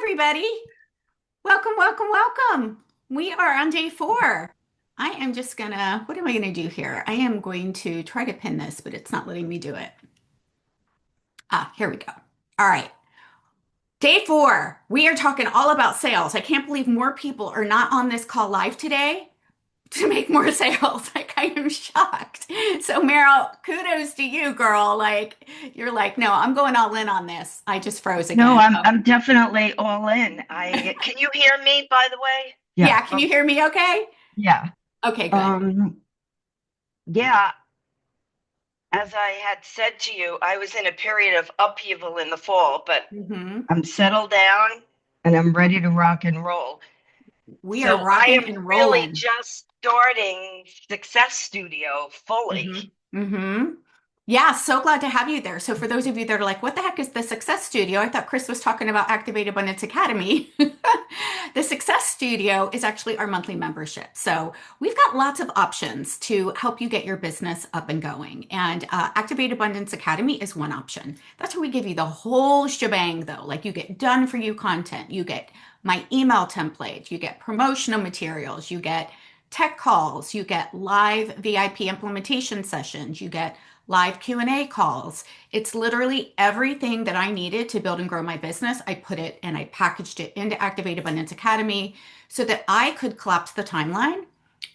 everybody. Welcome, welcome, welcome. We are on day 4. I am just gonna, what am I gonna do here? I am going to try to pin this, but it's not letting me do it. Here we go. All right. Day 4. We are talking all about sales. I can't believe more people are not on this call live today to make more sales. Like, I am shocked. So, Meryl, kudos to you, girl. Like, you're like, no, I'm going all in on this. I just froze No, again. I'm definitely all in. I Can you hear me, by the way? Yeah. Yeah, can you hear me okay? Yeah. Okay, good. Um, yeah, as I had said to you, I was in a period of upheaval in the fall, but hmm I'm settled down and I'm ready to rock and roll. We are So I rocking am and really rolling. just starting Success Studio fully. hmm hmm Yeah, so glad to have you there. So for those of you that are like, what the heck is the Success Studio? I thought Chris was talking about Activate Abundance Academy. The Success Studio is actually our monthly membership. So we've got lots of options to help you get your business up and going. And Activate Abundance Academy is one option. That's where we give you the whole shebang, though. Like you get done for you content, you get my email template, you get promotional materials, you get tech calls, you get live VIP implementation sessions, you get live Q&A calls. It's literally everything that I needed to build and grow my business. I put it and I packaged it into Activate Abundance Academy so that I could collapse the timeline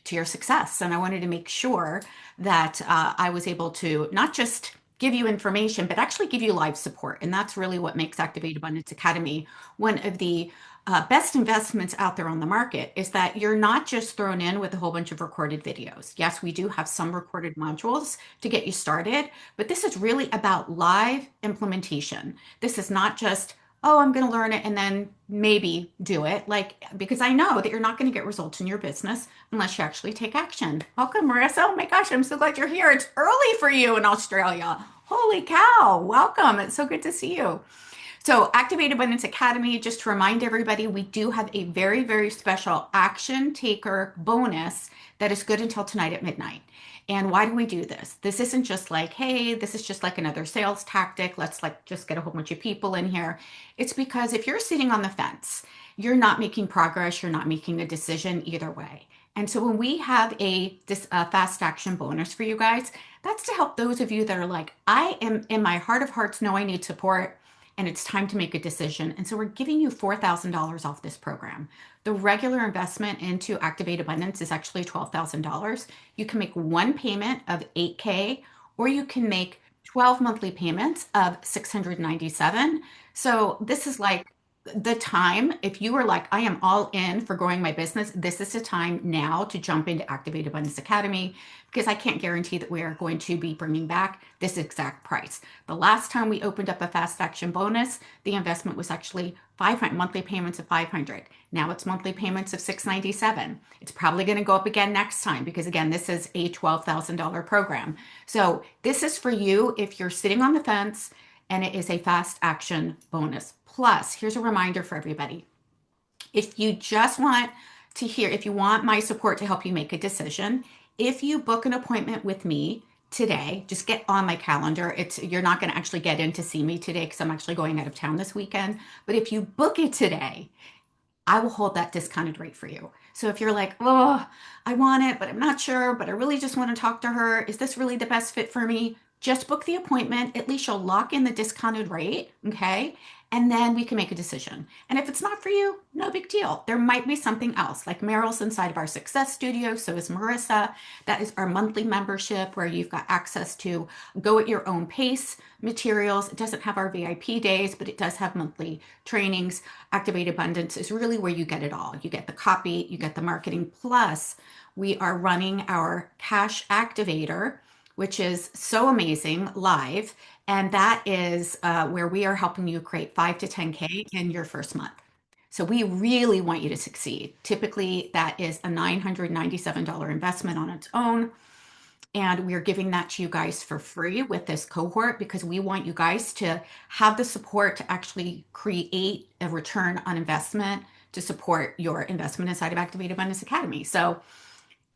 to your success. And I wanted to make sure that I was able to not just give you information, but actually give you live support. And that's really what makes Activate Abundance Academy one of the best investments out there on the market is that you're not just thrown in with a whole bunch of recorded videos. Yes, we do have some recorded modules to get you started, but this is really about live implementation. This is not just, oh, I'm going to learn it and then maybe do it. Like, because I know that you're not going to get results in your business unless you actually take action. Welcome, Marissa. Oh my gosh, I'm so glad you're here. It's early for you in Australia. Holy cow. Welcome. It's so good to see you. So, Activate Abundance Academy, just to remind everybody, we do have a very, very special action taker bonus that is good until tonight at midnight. And why do we do this? This isn't just like, hey, this is just like another sales tactic. Let's like just get a whole bunch of people in here. It's because if you're sitting on the fence, you're not making progress, you're not making a decision either way. And so when we have a fast action bonus for you guys, that's to help those of you that are like, I am in my heart of hearts know I need support and it's time to make a decision. And so we're giving you $4,000 off this program. The regular investment into Activate Abundance is actually $12,000. You can make one payment of 8K or you can make 12 monthly payments of 697. So this is like the time if you were like I am all in for growing my business, this is the time now to jump into Activate Abundance Academy because I can't guarantee that we are going to be bringing back this exact price. The last time we opened up a fast action bonus, the investment was actually 500 monthly payments of 500. Now it's monthly payments of 697. It's probably going to go up again next time because again, this is a $12,000 program. So this is for you if you're sitting on the fence and it is a fast action bonus. Plus, here's a reminder for everybody. If you just want to hear, if you want my support to help you make a decision, if you book an appointment with me today, just get on my calendar. It's you're not going to actually get in to see me today because I'm actually going out of town this weekend. But if you book it today, I will hold that discounted rate for you. So if you're like, oh, I want it, but I'm not sure, but I really just want to talk to her. Is this really the best fit for me? Just book the appointment. At least you'll lock in the discounted rate. Okay. And then we can make a decision. And if it's not for you, no big deal. There might be something else. Like Meryl's inside of our Success Studio. So is Marissa. That is our monthly membership where you've got access to go at your own pace materials. It doesn't have our VIP days, but it does have monthly trainings. Activate Abundance is really where you get it all. You get the copy, you get the marketing. Plus, we are running our cash activator, which is so amazing live. And that is where we are helping you create 5 to 10K in your first month. So we really want you to succeed. Typically, that is a $997 investment on its own. And we're giving that to you guys for free with this cohort because we want you guys to have the support to actually create a return on investment to support your investment inside of Activate Abundance Academy. So,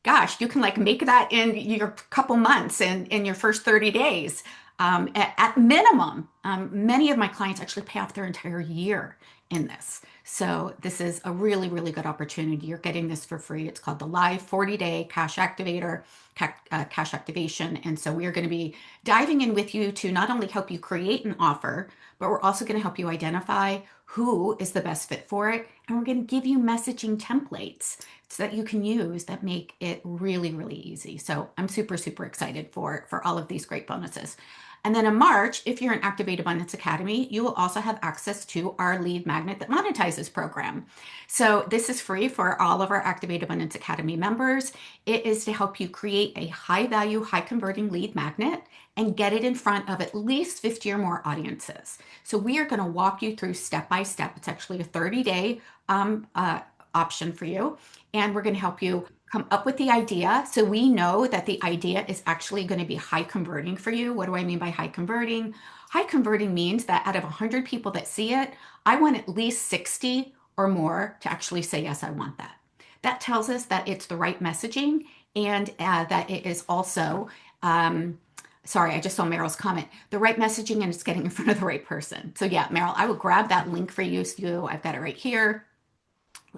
gosh, you can like make that in your couple months in your first 30 days at minimum. Many of my clients actually pay off their entire year in this. So this is a really, really good opportunity. You're getting this for free. It's called the Live 40-Day Cash Activator, Cash Activation. And so we are going to be diving in with you to not only help you create an offer, but we're also going to help you identify who is the best fit for it. And we're going to give you messaging templates so that you can use that make it really, really easy. So I'm super, super excited for all of these great bonuses. And then in March, if you're in Activate Abundance Academy, you will also have access to our Lead Magnet that Monetizes program. So this is free for all of our Activate Abundance Academy members. It is to help you create a high value, high converting lead magnet and get it in front of at least 50 or more audiences. So we are going to walk you through step by step. It's actually a 30-day option for you. And we're going to help you come up with the idea. So we know that the idea is actually going to be high converting for you. What do I mean by high converting? High converting means that out of 100 people that see it, I want at least 60 or more to actually say, yes, I want that. That tells us that it's the right messaging and that it is also, sorry, I just saw Meryl's comment, the right messaging and it's getting in front of the right person. So yeah, Meryl, I will grab that link for you. So I've got it right here.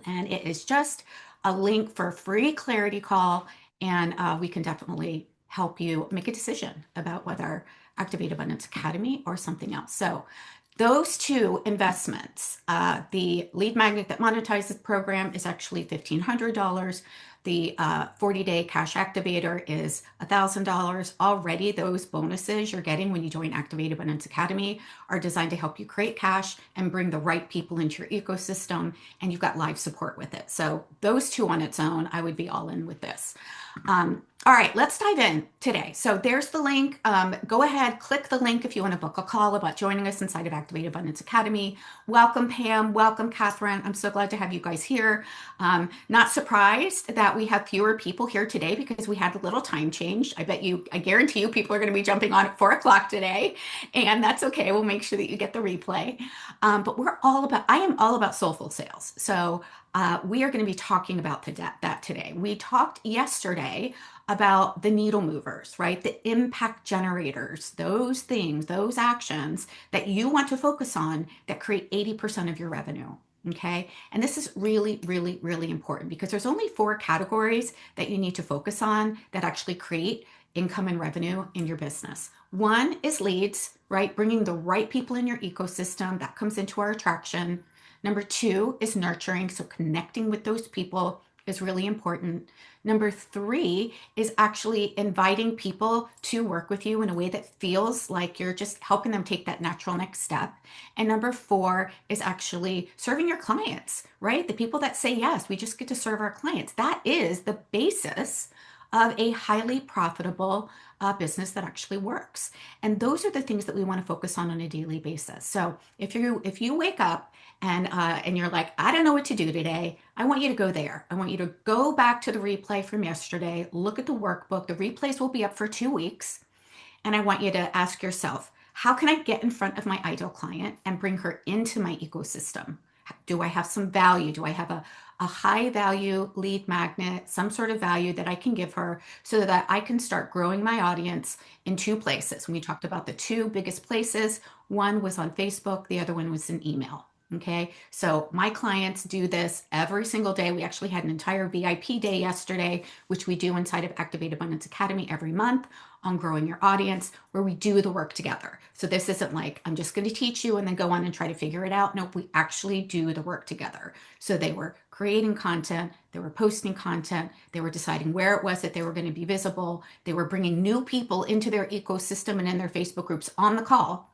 And it is just a link for a free clarity call. And we can definitely help you make a decision about whether Activate Abundance Academy or something else. So those two investments, the lead magnet that monetizes program is actually $1,500. The 40-day cash activator is $1,000. Already, those bonuses you're getting when you join Activate Abundance Academy are designed to help you create cash and bring the right people into your ecosystem, and you've got live support with it. So those two on its own, I would be all in with this. All right, let's dive in today. So there's the link. Go ahead, click the link if you want to book a call about joining us inside of Activate Abundance Academy. Welcome, Pam. Welcome, Catherine. I'm so glad to have you guys here. Not surprised that we have fewer people here today because we had a little time change. I guarantee you people are going to be jumping on at 4 o'clock today, and that's okay. We'll make sure that you get the replay. But I am all about soulful sales. So we are going to be talking about that today. We talked yesterday about the needle movers, right? The impact generators, those things, those actions that you want to focus on that create 80% of your revenue. Okay. And this is really, really, really important because there's only 4 categories that you need to focus on that actually create income and revenue in your business. One is leads, right? Bringing the right people in your ecosystem that comes into our attraction. Number 2 is nurturing. So connecting with those people is really important. Number 3 is actually inviting people to work with you in a way that feels like you're just helping them take that natural next step. And number 4 is actually serving your clients, right? The people that say yes, we just get to serve our clients. That is the basis of a highly profitable business that actually works. And those are the things that we want to focus on a daily basis. So if you wake up and you're like, I don't know what to do today, I want you to go there. I want you to go back to the replay from yesterday, look at the workbook. The replays will be up for 2 weeks. And I want you to ask yourself, how can I get in front of my ideal client and bring her into my ecosystem? Do I have some value? Do I have a high value lead magnet, some sort of value that I can give her so that I can start growing my audience in 2 places? And we talked about the 2 biggest places. One was on Facebook, the other one was in email. Okay, so my clients do this every single day. We actually had an entire VIP day yesterday, which we do inside of Activate Abundance Academy every month on growing your audience, where we do the work together. So this isn't like, I'm just going to teach you and then go on and try to figure it out. No, we actually do the work together. So they were creating content, they were posting content, they were deciding where it was that they were going to be visible, they were bringing new people into their ecosystem and in their Facebook groups on the call,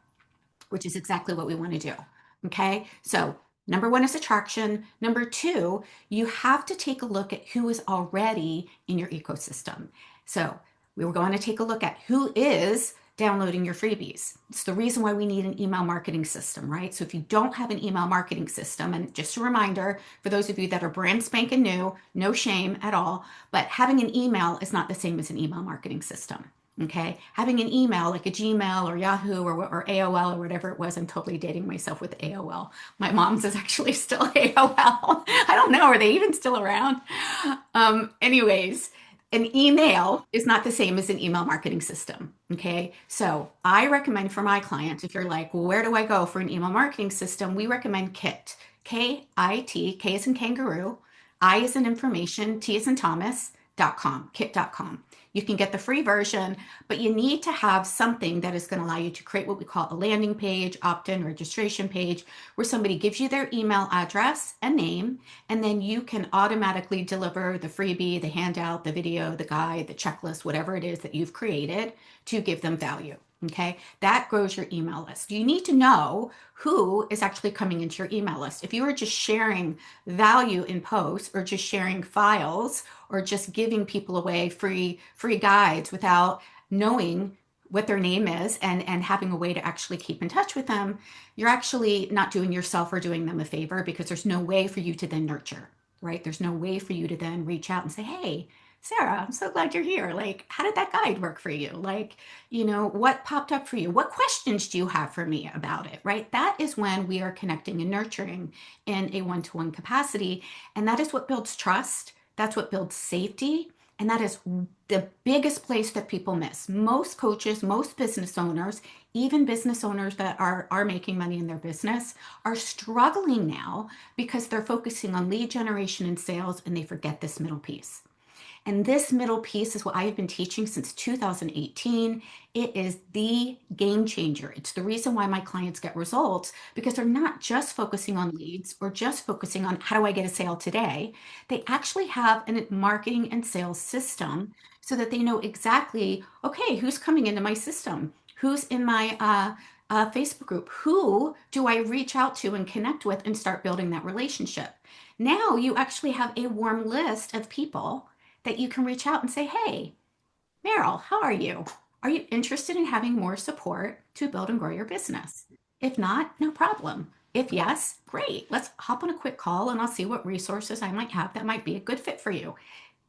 which is exactly what we want to do. Okay, so number 1 is attraction. Number 2, you have to take a look at who is already in your ecosystem. So we were going to take a look at who is downloading your freebies. It's the reason why we need an email marketing system, right? So if you don't have an email marketing system, and just a reminder for those of you that are brand spanking new, no shame at all, but having an email is not the same as an email marketing system. Okay, having an email like a Gmail or Yahoo or AOL or whatever it was. I'm totally dating myself with AOL. My mom's is actually still AOL. I don't know. Are they even still around? Anyways, An email is not the same as an email marketing system. Okay. So I recommend for my clients, if you're like, well, where do I go for an email marketing system? We recommend KIT, KIT, K is in kangaroo, I is in information, T is in Thomas.com, kit.com. You can get the free version, but you need to have something that is going to allow you to create what we call a landing page, opt-in registration page, where somebody gives you their email address and name, and then you can automatically deliver the freebie, the handout, the video, the guide, the checklist, whatever it is that you've created to give them value. Okay, that grows your email list. You need to know who is actually coming into your email list. If you are just sharing value in posts or just sharing files or just giving people away free guides without knowing what their name is and having a way to actually keep in touch with them, you're actually not doing yourself or doing them a favor, because there's no way for you to then nurture, right? There's no way for you to then reach out and say, hey, Sarah, I'm so glad you're here. Like, how did that guide work for you? Like, what popped up for you? What questions do you have for me about it, right? That is when we are connecting and nurturing in a one-to-one capacity. And that is what builds trust. That's what builds safety. And that is the biggest place that people miss. Most coaches, most business owners, even business owners that are making money in their business, are struggling now because they're focusing on lead generation and sales, and they forget this middle piece. And this middle piece is what I have been teaching since 2018. It is the game changer. It's the reason why my clients get results, because they're not just focusing on leads or just focusing on how do I get a sale today. They actually have a marketing and sales system so that they know exactly, okay, who's coming into my system? Who's in my Facebook group? Who do I reach out to and connect with and start building that relationship? Now you actually have a warm list of people that you can reach out and say, hey, Meryl, how are you? Are you interested in having more support to build and grow your business? If not, no problem. If yes, great. Let's hop on a quick call and I'll see what resources I might have that might be a good fit for you.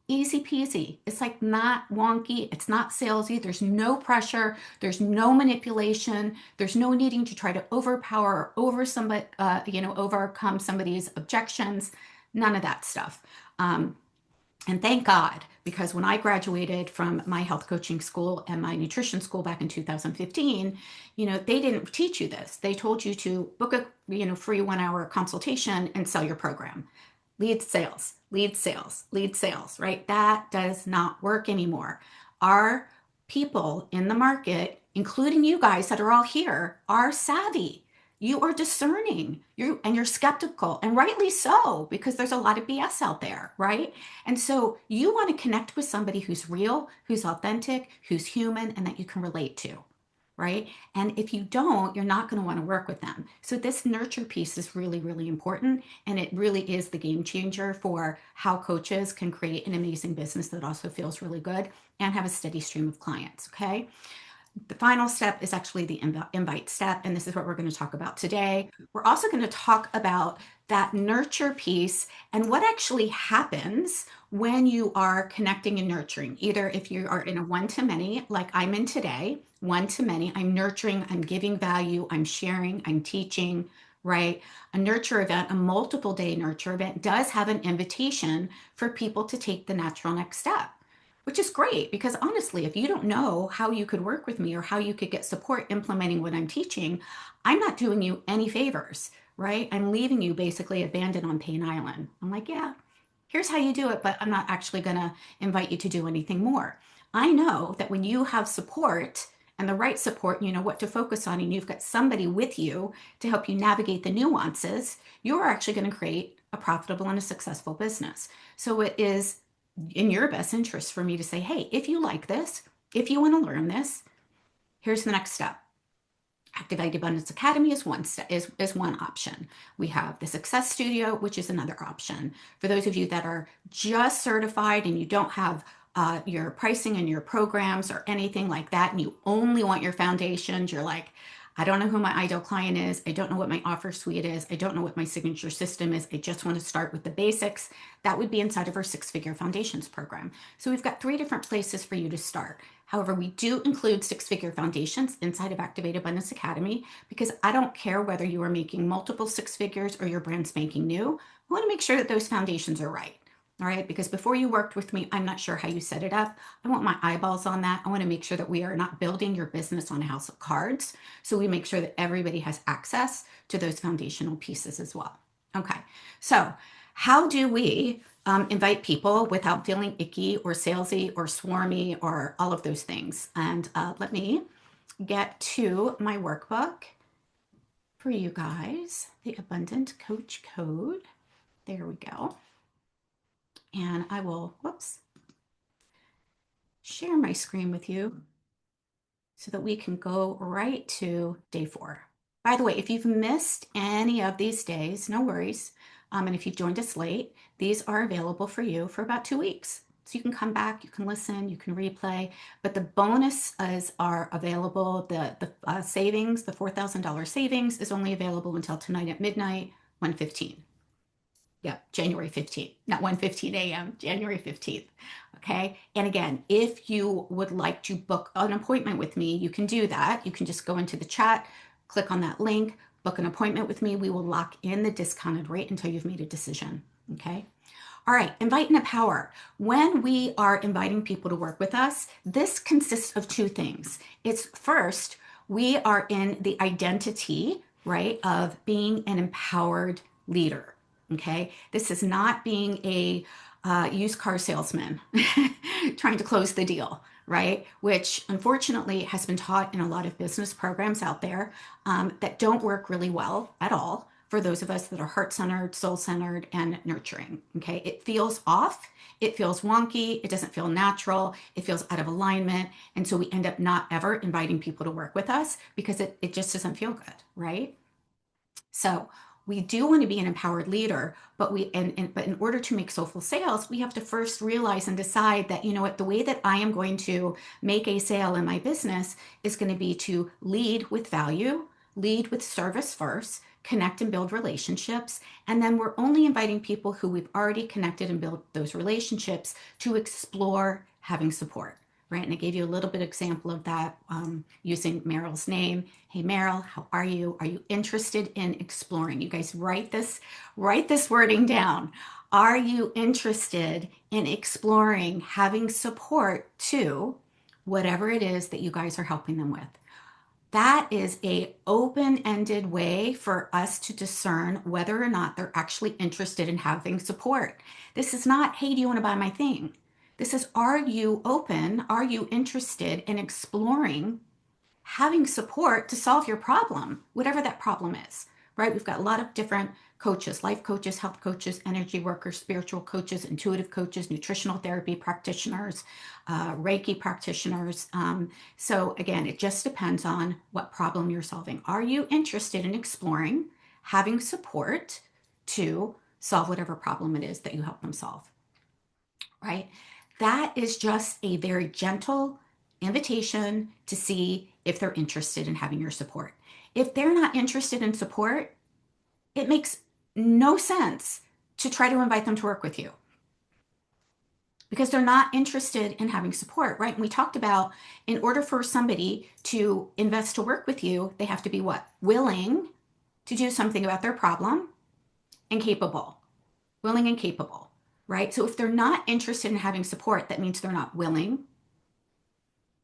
Easy peasy. It's like not wonky. It's not salesy. There's no pressure. There's no manipulation. There's no needing to try to overpower or overcome somebody's objections. None of that stuff. And thank God, because when I graduated from my health coaching school and my nutrition school back in 2015, they didn't teach you this. They told you to book a, free 1 hour consultation and sell your program. Lead sales, lead sales, lead sales, right? That does not work anymore. Our people in the market, including you guys that are all here, are savvy. You are discerning. You're skeptical, and rightly so, because there's a lot of BS out there, right? And so you want to connect with somebody who's real, who's authentic, who's human, and that you can relate to, right? And if you don't, you're not going to want to work with them. So this nurture piece is really, really important. And it really is the game changer for how coaches can create an amazing business that also feels really good and have a steady stream of clients. Okay. The final step is actually the invite step, and this is what we're going to talk about today. We're also going to talk about that nurture piece and what actually happens when you are connecting and nurturing. Either if you are in a one-to-many, like I'm in today, one-to-many, I'm nurturing, I'm giving value, I'm sharing, I'm teaching, right? A nurture event, a multiple day nurture event, does have an invitation for people to take the natural next step, which is great, because honestly, if you don't know how you could work with me or how you could get support implementing what I'm teaching, I'm not doing you any favors, right? I'm leaving you basically abandoned on Pain Island. I'm like, yeah, here's how you do it, but I'm not actually going to invite you to do anything more. I know that when you have support and the right support, you know what to focus on, and you've got somebody with you to help you navigate the nuances, you're actually going to create a profitable and a successful business. So it is in your best interest for me to say, hey, if you like this, if you want to learn this, here's the next step. Activate Abundance Academy is one option. We have the Success Studio, which is another option. For those of you that are just certified and you don't have your pricing and your programs or anything like that, and you only want your foundations, you're like, I don't know who my ideal client is. I don't know what my offer suite is. I don't know what my signature system is. I just want to start with the basics. That would be inside of our six-figure foundations program. So we've got 3 different places for you to start. However, we do include six-figure foundations inside of Activate Abundance Academy, because I don't care whether you are making multiple 6 figures or your brand's making new. I want to make sure that those foundations are right. All right, because before you worked with me, I'm not sure how you set it up. I want my eyeballs on that. I want to make sure that we are not building your business on a house of cards. So we make sure that everybody has access to those foundational pieces as well. Okay, so how do we invite people without feeling icky or salesy or swarmy or all of those things? And let me get to my workbook for you guys, the Abundant Coach Code. There we go. And I will, whoops, share my screen with you so that we can go right to day 4. By the way, if you've missed any of these days, no worries. And if you've joined us late, these are available for you for about 2 weeks. So you can come back, you can listen, you can replay, but the bonuses are available. The savings, the $4,000 savings is only available until tonight at midnight, 1:15. Yeah, January 15th, not 1:15 a.m., January 15th. Okay. And again, if you would like to book an appointment with me, you can do that. You can just go into the chat, click on that link, book an appointment with me. We will lock in the discounted rate until you've made a decision. Okay. All right, invite and empower. When we are inviting people to work with us, this consists of 2 things. It's first, we are in the identity, right, of being an empowered leader. Okay, this is not being a used car salesman trying to close the deal, right? Which unfortunately has been taught in a lot of business programs out there that don't work really well at all for those of us that are heart-centered, soul-centered, and nurturing. Okay, it feels off, it feels wonky, it doesn't feel natural, it feels out of alignment, and so we end up not ever inviting people to work with us because it just doesn't feel good, right? So we do want to be an empowered leader, but but in order to make soulful sales, we have to first realize and decide that, you know what, the way that I am going to make a sale in my business is going to be to lead with value, lead with service first, connect and build relationships, and then we're only inviting people who we've already connected and built those relationships to explore having support. Right. And I gave you a little bit of example of that using Meryl's name. Hey, Meryl, how are you? Are you interested in exploring? You guys write this wording down. Are you interested in exploring having support to whatever it is that you guys are helping them with? That is a open-ended way for us to discern whether or not they're actually interested in having support. This is not, hey, do you want to buy my thing? This is, are you open? Are you interested in exploring having support to solve your problem, whatever that problem is, right? We've got a lot of different coaches, life coaches, health coaches, energy workers, spiritual coaches, intuitive coaches, nutritional therapy practitioners, Reiki practitioners. So again, it just depends on what problem you're solving. Are you interested in exploring having support to solve whatever problem it is that you help them solve, right? That is just a very gentle invitation to see if they're interested in having your support. If they're not interested in support, it makes no sense to try to invite them to work with you because they're not interested in having support, right? And we talked about in order for somebody to invest to work with you, they have to be what? Willing to do something about their problem and capable. Willing and capable, right? So if they're not interested in having support, that means they're not willing.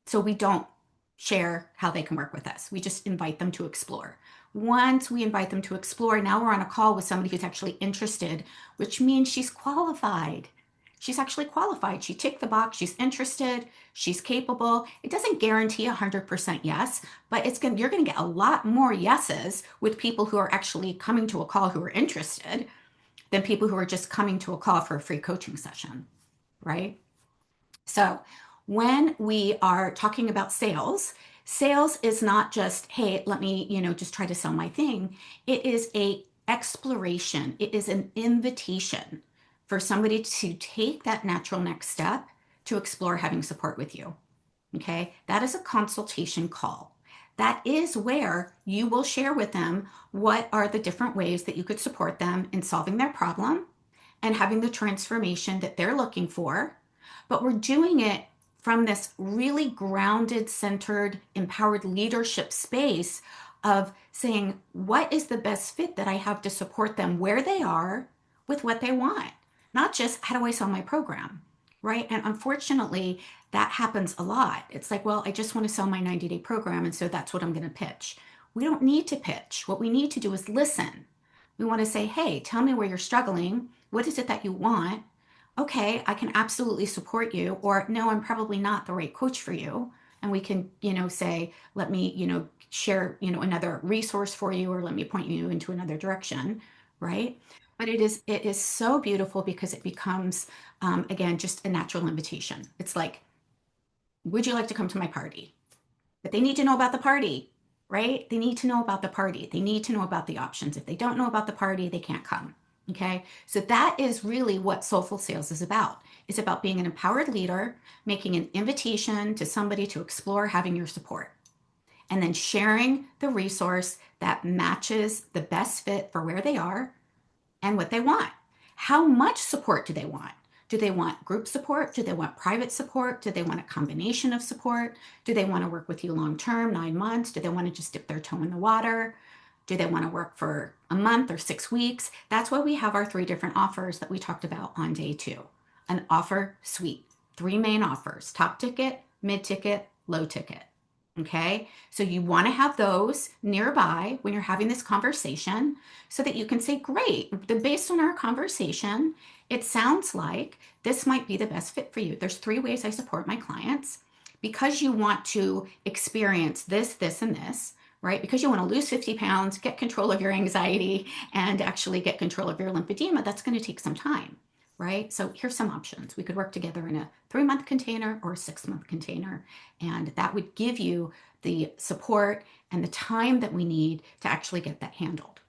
So we don't share how they can work with us. We just invite them to explore. Once we invite them to explore, now we're on a call with somebody who's actually interested, which means she's qualified. She's actually qualified. She ticked the box. She's interested. She's capable. It doesn't guarantee 100% yes, but you're going to get a lot more yeses with people who are actually coming to a call who are interested than people who are just coming to a call for a free coaching session, right? So when we are talking about sales, sales is not just, hey, let me, just try to sell my thing. It is a exploration. It is an invitation for somebody to take that natural next step to explore having support with you. Okay. That is a consultation call. That is where you will share with them what are the different ways that you could support them in solving their problem and having the transformation that they're looking for. But we're doing it from this really grounded, centered, empowered leadership space of saying, what is the best fit that I have to support them where they are with what they want? not just how do I sell my program, right? And unfortunately, that happens a lot. It's like, well, I just want to sell my 90-day program, and so that's what I'm going to pitch. We don't need to pitch. What we need to do is listen. We want to say, hey, tell me where you're struggling. What is it that you want? Okay, I can absolutely support you. Or no, I'm probably not the right coach for you. And we can, say, let me, share, another resource for you, or let me point you into another direction, right? But it is so beautiful because it becomes, again, just a natural invitation. It's like, would you like to come to my party? But they need to know about the party, right? They need to know about the party. They need to know about the options. If they don't know about the party, they can't come. Okay. So that is really what soulful sales is about. It's about being an empowered leader, making an invitation to somebody to explore having your support, and then sharing the resource that matches the best fit for where they are and what they want. How much support do they want? Do they want group support? Do they want private support? Do they want a combination of support? Do they want to work with you long term, 9 months? Do they want to just dip their toe in the water? Do they want to work for a month or 6 weeks? That's why we have our three different offers that we talked about on day two. An offer suite, three main offers: top ticket, mid ticket, low ticket. Okay, so you want to have those nearby when you're having this conversation so that you can say, great, based on our conversation, it sounds like this might be the best fit for you. There's three ways I support my clients. Because you want to experience this, this, and this, right? Because you want to lose 50 pounds, get control of your anxiety, and actually get control of your lymphedema, that's going to take some time, right? So here's some options. We could work together in a 3-month container or a 6-month container, and that would give you the support and the time that we need to actually get that handled.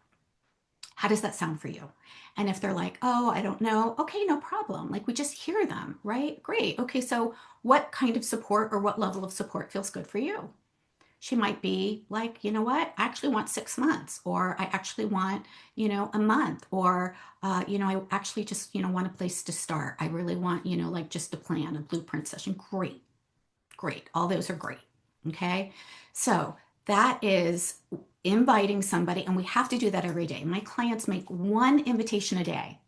How does that sound for you? And if they're like, oh, I don't know, okay, no problem. Like we just hear them, right? Great. Okay, so what kind of support or what level of support feels good for you? She might be like, you know what, I actually want 6 months, or I actually want, a month, or, I actually just, want a place to start. I really want, like just a plan, a blueprint session. Great. Great. All those are great. Okay. So that is inviting somebody, and we have to do that every day. My clients make one invitation a day.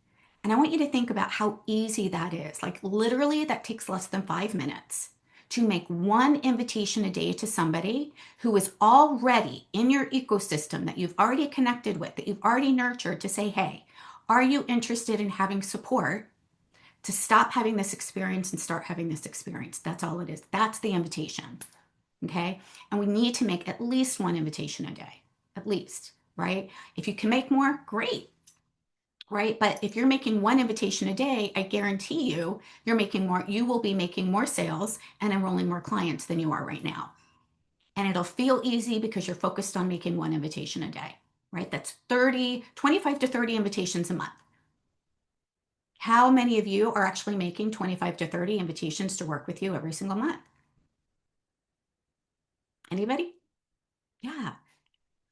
And I want you to think about how easy that is. Like literally, that takes less than 5 minutes to make one invitation a day to somebody who is already in your ecosystem, that you've already connected with, that you've already nurtured, to say, hey, are you interested in having support to stop having this experience and start having this experience? That's all it is. That's the invitation. Okay. And we need to make at least one invitation a day, at least, right? If you can make more, great, right? But if you're making one invitation a day, I guarantee you, you will be making more sales and enrolling more clients than you are right now. And it'll feel easy because you're focused on making one invitation a day, right? That's 25 to 30 invitations a month. How many of you are actually making 25 to 30 invitations to work with you every single month? Anybody? Yeah.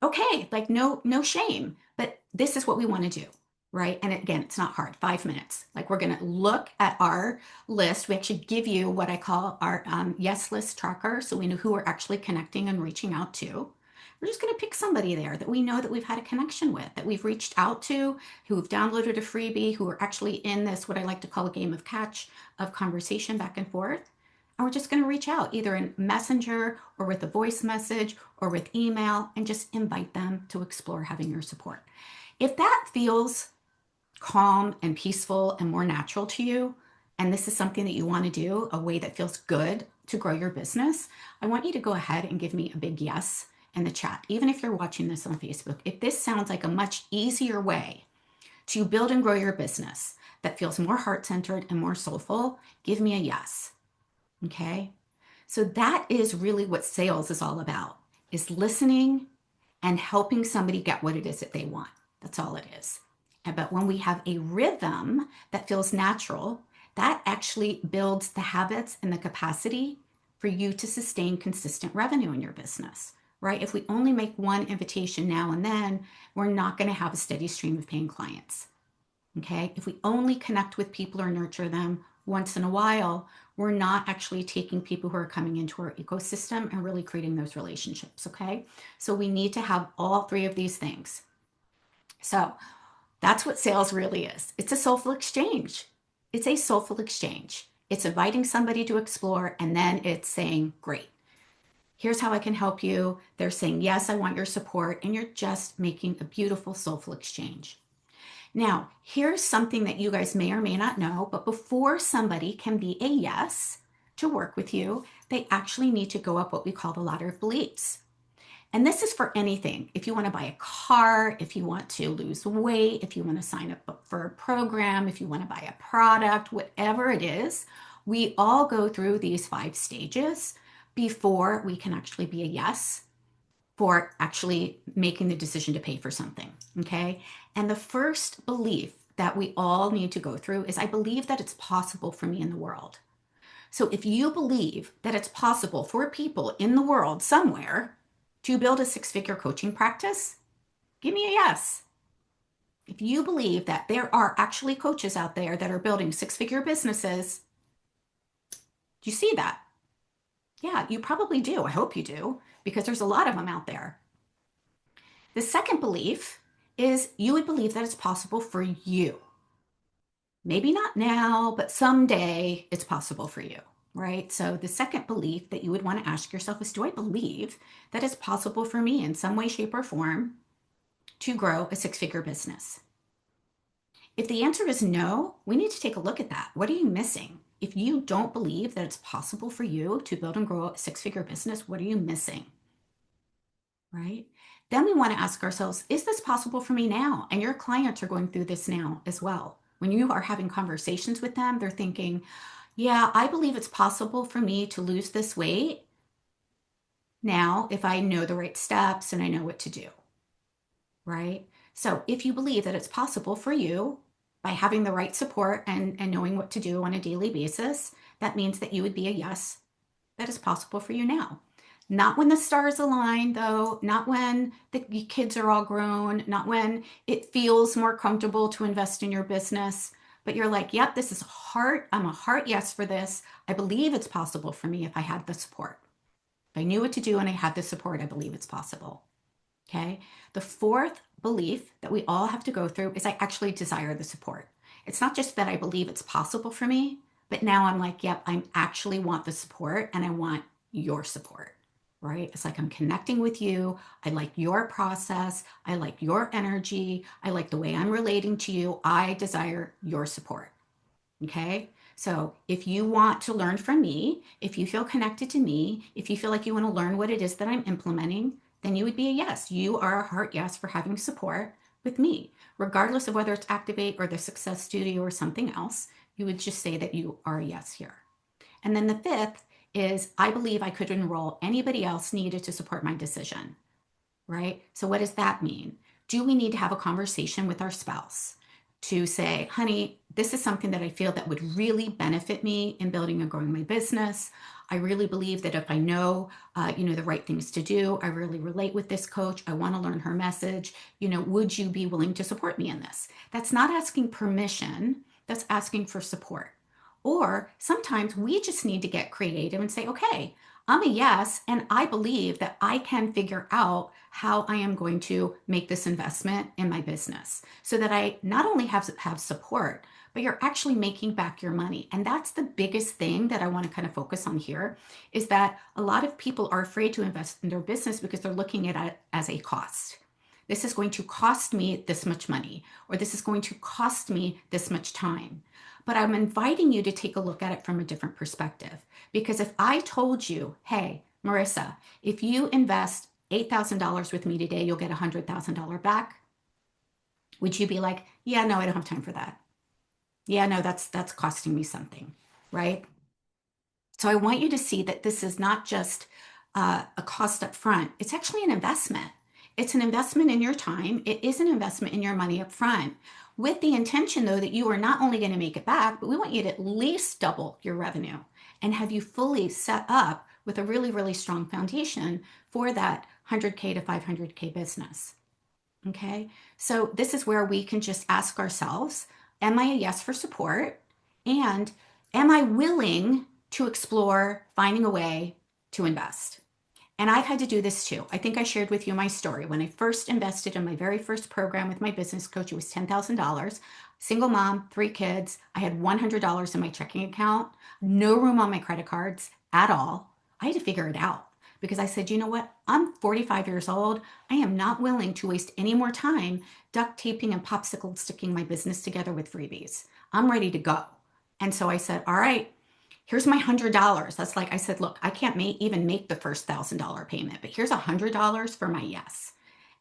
Okay, like no shame, but this is what we want to do, right? And again, it's not hard. 5 minutes. Like we're going to look at our list. We actually give you what I call our yes list tracker, so we know who we're actually connecting and reaching out to. We're just going to pick somebody there that we know that we've had a connection with, that we've reached out to, who've downloaded a freebie, who are actually in this, what I like to call a game of catch, of conversation back and forth. And we're just going to reach out either in Messenger or with a voice message or with email, and just invite them to explore having your support. If that feels calm and peaceful and more natural to you, and this is something that you want to do, a way that feels good to grow your business, I want you to go ahead and give me a big yes in the chat. Even if you're watching this on Facebook, if this sounds like a much easier way to build and grow your business that feels more heart-centered and more soulful, give me a yes. Okay? So that is really what sales is all about, is listening and helping somebody get what it is that they want. That's all it is. But when we have a rhythm that feels natural, that actually builds the habits and the capacity for you to sustain consistent revenue in your business, right? If we only make one invitation now and then, we're not going to have a steady stream of paying clients. Okay. If we only connect with people or nurture them once in a while, we're not actually taking people who are coming into our ecosystem and really creating those relationships. Okay. So we need to have all three of these things. So that's what sales really is. It's a soulful exchange. It's a soulful exchange. It's inviting somebody to explore, and then it's saying, great, here's how I can help you. They're saying, yes, I want your support. And you're just making a beautiful, soulful exchange. Now, here's something that you guys may or may not know, but before somebody can be a yes to work with you, they actually need to go up what we call the ladder of beliefs. And this is for anything. If you want to buy a car, if you want to lose weight, if you want to sign up for a program, if you want to buy a product, whatever it is, we all go through these 5 stages before we can actually be a yes for actually making the decision to pay for something. Okay. And the first belief that we all need to go through is I believe that it's possible for me in the world. So if you believe that it's possible for people in the world somewhere to build a 6-figure coaching practice, give me a yes. If you believe that there are actually coaches out there that are building 6-figure businesses, do you see that? Yeah, you probably do. I hope you do, because there's a lot of them out there. The second belief is you would believe that it's possible for you. Maybe not now, but someday it's possible for you, right? So the second belief that you would want to ask yourself is, do I believe that it's possible for me in some way, shape, or form to grow a 6-figure business? If the answer is no, we need to take a look at that. What are you missing? If you don't believe that it's possible for you to build and grow a 6-figure business, what are you missing? Right? Then we want to ask ourselves, is this possible for me now? And your clients are going through this now as well. When you are having conversations with them, they're thinking, yeah, I believe it's possible for me to lose this weight now if I know the right steps and I know what to do. Right? So if you believe that it's possible for you by having the right support and knowing what to do on a daily basis, that means that you would be a yes, that is possible for you now. Not when the stars align, though, not when the kids are all grown, not when it feels more comfortable to invest in your business, but you're like, yep, this is a heart. I'm a heart yes for this. I believe it's possible for me if I had the support. If I knew what to do and I had the support, I believe it's possible. Okay. The fourth belief that we all have to go through is I actually desire the support. It's not just that I believe it's possible for me, but now I'm like, yep, I actually want the support and I want your support, right? It's like I'm connecting with you. I like your process. I like your energy. I like the way I'm relating to you. I desire your support. Okay. So if you want to learn from me, if you feel connected to me, if you feel like you want to learn what it is that I'm implementing, then you would be a yes. You are a heart yes for having support with me, regardless of whether it's Activate or the Success Studio or something else. You would just say that you are a yes here. And then the fifth is I believe I could enroll anybody else needed to support my decision, right? So what does that mean? Do we need to have a conversation with our spouse to say, honey, this is something that I feel that would really benefit me in building and growing my business. I really believe that if I know, the right things to do, I really relate with this coach. I want to learn her message. Would you be willing to support me in this? That's not asking permission. That's asking for support. Or sometimes we just need to get creative and say, okay, I'm a yes, and I believe that I can figure out how I am going to make this investment in my business so that I not only have support, but you're actually making back your money. And that's the biggest thing that I want to kind of focus on here is that a lot of people are afraid to invest in their business because they're looking at it as a cost. This is going to cost me this much money, or this is going to cost me this much time. But I'm inviting you to take a look at it from a different perspective. Because if I told you, hey, Marissa, if you invest $8,000 with me today, you'll get $100,000 back. Would you be like, yeah, no, I don't have time for that. Yeah, no, that's costing me something, right? So I want you to see that this is not just a cost up front. It's actually an investment. It's an investment in your time. It is an investment in your money up front with the intention, though, that you are not only going to make it back, but we want you to at least double your revenue and have you fully set up with a really, really strong foundation for that 100K to 500K business. Okay. So this is where we can just ask ourselves, am I a yes for support? And am I willing to explore finding a way to invest? And I've had to do this too. I think I shared with you my story. When I first invested in my very first program with my business coach, it was $10,000. Single mom, three kids. I had $100 in my checking account, no room on my credit cards at all. I had to figure it out because I said, you know what? I'm 45 years old. I am not willing to waste any more time duct taping and popsicle sticking my business together with freebies. I'm ready to go. And so I said, all right, here's my $100. That's like I said, look, I can't even make the first $1,000 payment, but here's $100 for my yes.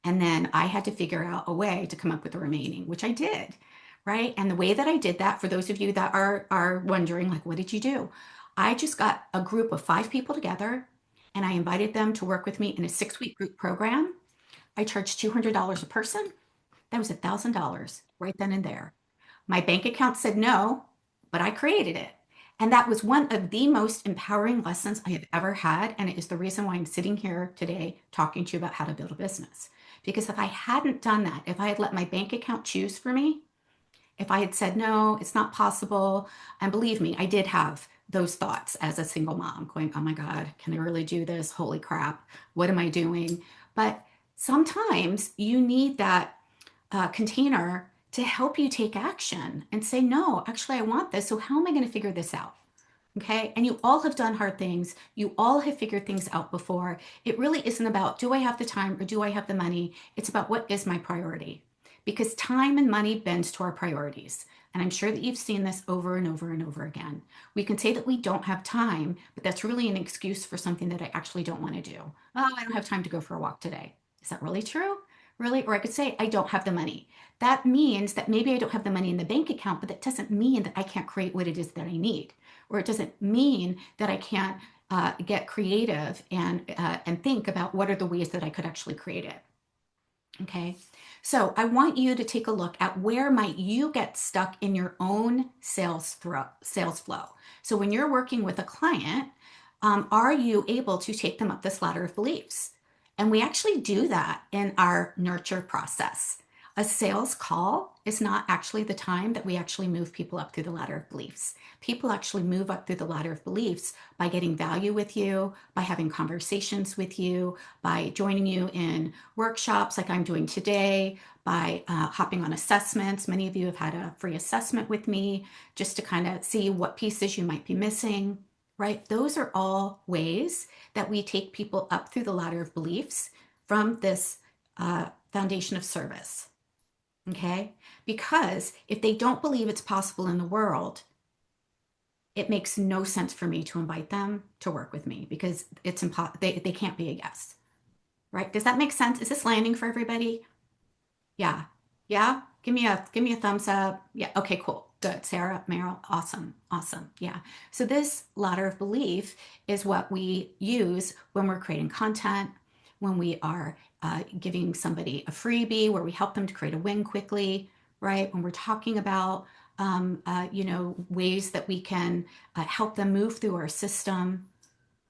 And then I had to figure out a way to come up with the remaining, which I did, right? And the way that I did that, for those of you that are wondering, like, what did you do? I just got a group of 5 people together, and I invited them to work with me in a 6-week group program. I charged $200 a person. That was $1,000 right then and there. My bank account said no, but I created it. And that was one of the most empowering lessons I have ever had. And it is the reason why I'm sitting here today talking to you about how to build a business. Because if I hadn't done that, if I had let my bank account choose for me, if I had said, no, it's not possible, and believe me, I did have those thoughts as a single mom going, oh my God, can I really do this? Holy crap, what am I doing? But sometimes you need that container to help you take action and say, no, actually, I want this. So, how am I going to figure this out? Okay. And you all have done hard things. You all have figured things out before. It really isn't about do I have the time or do I have the money? It's about what is my priority because time and money bends to our priorities. And I'm sure that you've seen this over and over and over again. We can say that we don't have time, but that's really an excuse for something that I actually don't want to do. Oh, I don't have time to go for a walk today. Is that really true? Really? Or I could say, I don't have the money. That means that maybe I don't have the money in the bank account, but that doesn't mean that I can't create what it is that I need. Or it doesn't mean that I can't get creative and think about what are the ways that I could actually create it. Okay. So I want you to take a look at where might you get stuck in your own sales flow. So when you're working with a client, are you able to take them up this ladder of beliefs? And we actually do that in our nurture process. A sales call is not actually the time that we actually move people up through the ladder of beliefs. People actually move up through the ladder of beliefs by getting value with you, by having conversations with you, by joining you in workshops like I'm doing today, by hopping on assessments. Many of you have had a free assessment with me just to kind of see what pieces you might be missing, right? Those are all ways that we take people up through the ladder of beliefs from this foundation of service. Okay? Because if they don't believe it's possible in the world, it makes no sense for me to invite them to work with me because it's impossible. They can't be a guest, right? Does that make sense? Is this landing for everybody? Yeah. Yeah. Give me a thumbs up. Yeah. Okay, cool. Good. Sarah, Meryl. Awesome. Awesome. Yeah. So this ladder of belief is what we use when we're creating content, when we are giving somebody a freebie where we help them to create a win quickly, right? When we're talking about ways that we can help them move through our system,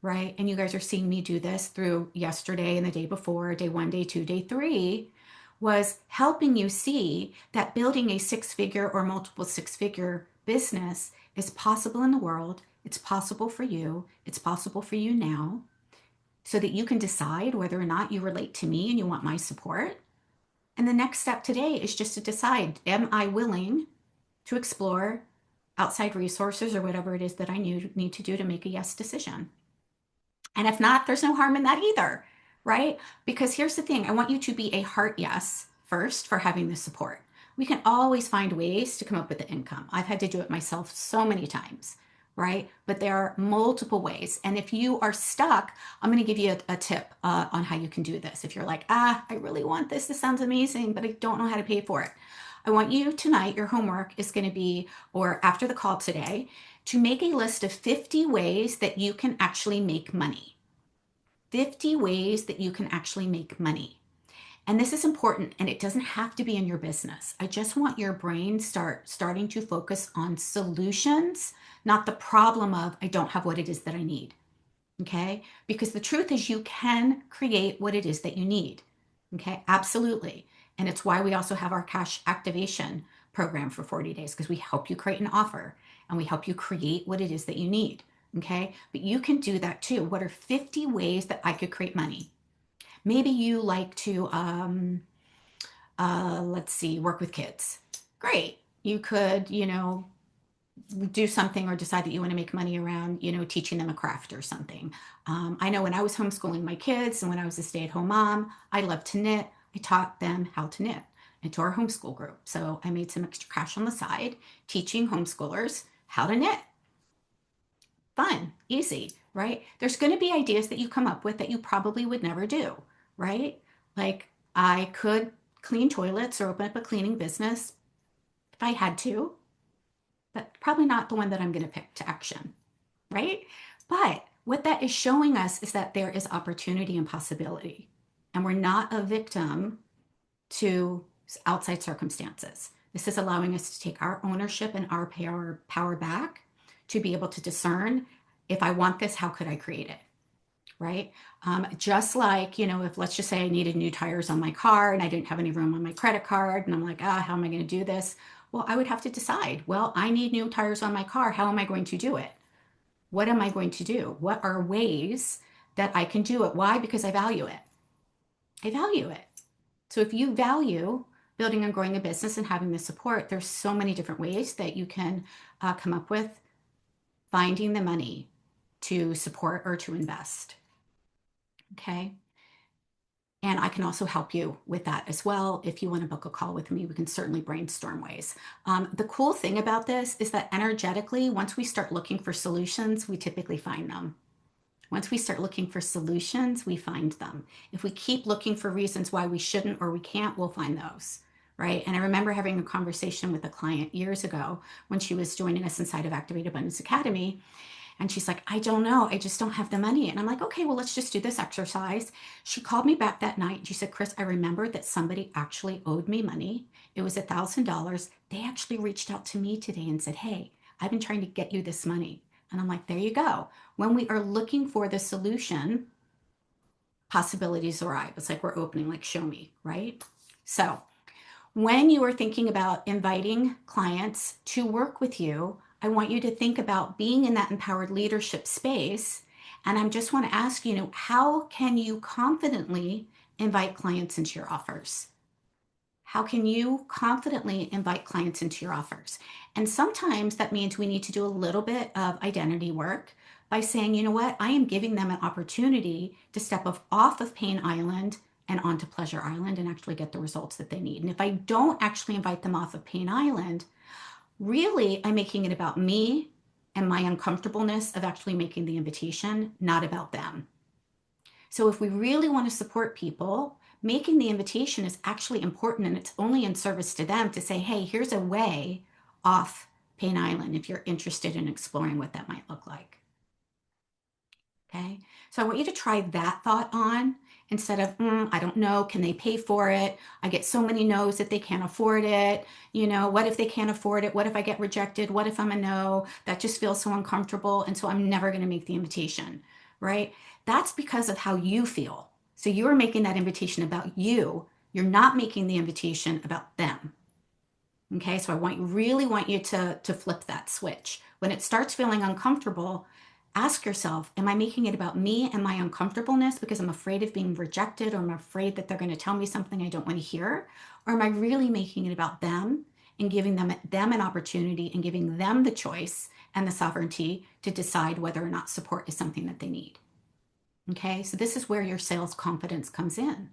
right? And you guys are seeing me do this through yesterday and the day before, day 1, day 2, day 3, was helping you see that building a 6-figure or multiple 6-figure business is possible in the world. It's possible for you. It's possible for you now so that you can decide whether or not you relate to me and you want my support. And the next step today is just to decide, am I willing to explore outside resources or whatever it is that I need to do to make a yes decision? And if not, there's no harm in that either, right? Because here's the thing, I want you to be a heart yes first for having the support. We can always find ways to come up with the income. I've had to do it myself so many times, right? But there are multiple ways. And if you are stuck, I'm going to give you a tip on how you can do this. If you're like, I really want this. This sounds amazing, but I don't know how to pay for it. I want you tonight, your homework is going to be, or after the call today, to make a list of 50 ways that you can actually make money. 50 ways that you can actually make money. And this is important, and it doesn't have to be in your business. I just want your brain starting to focus on solutions, not the problem of I don't have what it is that I need. Okay? Because the truth is you can create what it is that you need. Okay? Absolutely. And it's why we also have our cash activation program for 40 days because we help you create an offer and we help you create what it is that you need. Okay. But you can do that too. What are 50 ways that I could create money? Maybe you like to, let's see, work with kids. Great. You could, do something or decide that you want to make money around, teaching them a craft or something. I know when I was homeschooling my kids and when I was a stay-at-home mom, I loved to knit. I taught them how to knit into our homeschool group. So I made some extra cash on the side teaching homeschoolers how to knit. Fun, easy, right? There's going to be ideas that you come up with that you probably would never do, right? Like I could clean toilets or open up a cleaning business if I had to, but probably not the one that I'm going to pick to action, right? But what that is showing us is that there is opportunity and possibility, and we're not a victim to outside circumstances. This is allowing us to take our ownership and our power back to be able to discern if I want this, how could I create it? Right? Just like, if let's just say I needed new tires on my car and I didn't have any room on my credit card, and I'm like, how am I going to do this? Well, I would have to decide, well, I need new tires on my car. How am I going to do it? What am I going to do? What are ways that I can do it? Why? Because I value it. I value it. So if you value building and growing a business and having the support, there's so many different ways that you can come up with finding the money to support or to invest. Okay. And I can also help you with that as well. If you want to book a call with me, we can certainly brainstorm ways. The cool thing about this is that energetically, once we start looking for solutions, we typically find them. Once we start looking for solutions, we find them. If we keep looking for reasons why we shouldn't or we can't, we'll find those. Right. And I remember having a conversation with a client years ago when she was joining us inside of Activate Abundance Academy. And she's like, I don't know. I just don't have the money. And I'm like, okay, well, let's just do this exercise. She called me back that night and she said, Chris, I remembered that somebody actually owed me money. It was $1,000. They actually reached out to me today and said, hey, I've been trying to get you this money. And I'm like, there you go. When we are looking for the solution, possibilities arrive. It's like we're opening, like, show me, right? So when you are thinking about inviting clients to work with you, I want you to think about being in that empowered leadership space. And I just want to ask you, how can you confidently invite clients into your offers? How can you confidently invite clients into your offers? And sometimes that means we need to do a little bit of identity work by saying, you know what, I am giving them an opportunity to step off of Pain Island and onto Pleasure Island and actually get the results that they need. And if I don't actually invite them off of Pain Island, really I'm making it about me and my uncomfortableness of actually making the invitation, not about them. So if we really want to support people, making the invitation is actually important, and it's only in service to them to say, hey, here's a way off Pain Island if you're interested in exploring what that might look like. Okay. So I want you to try that thought on instead of, I don't know, can they pay for it? I get so many no's that they can't afford it. What if they can't afford it? What if I get rejected? What if I'm a no? That just feels so uncomfortable. And so I'm never going to make the invitation, right? That's because of how you feel. So you're making that invitation about you. You're not making the invitation about them. Okay, so really want you to flip that switch. When it starts feeling uncomfortable, ask yourself, am I making it about me and my uncomfortableness because I'm afraid of being rejected, or I'm afraid that they're going to tell me something I don't want to hear? Or am I really making it about them and giving them an opportunity and giving them the choice and the sovereignty to decide whether or not support is something that they need? Okay, so this is where your sales confidence comes in,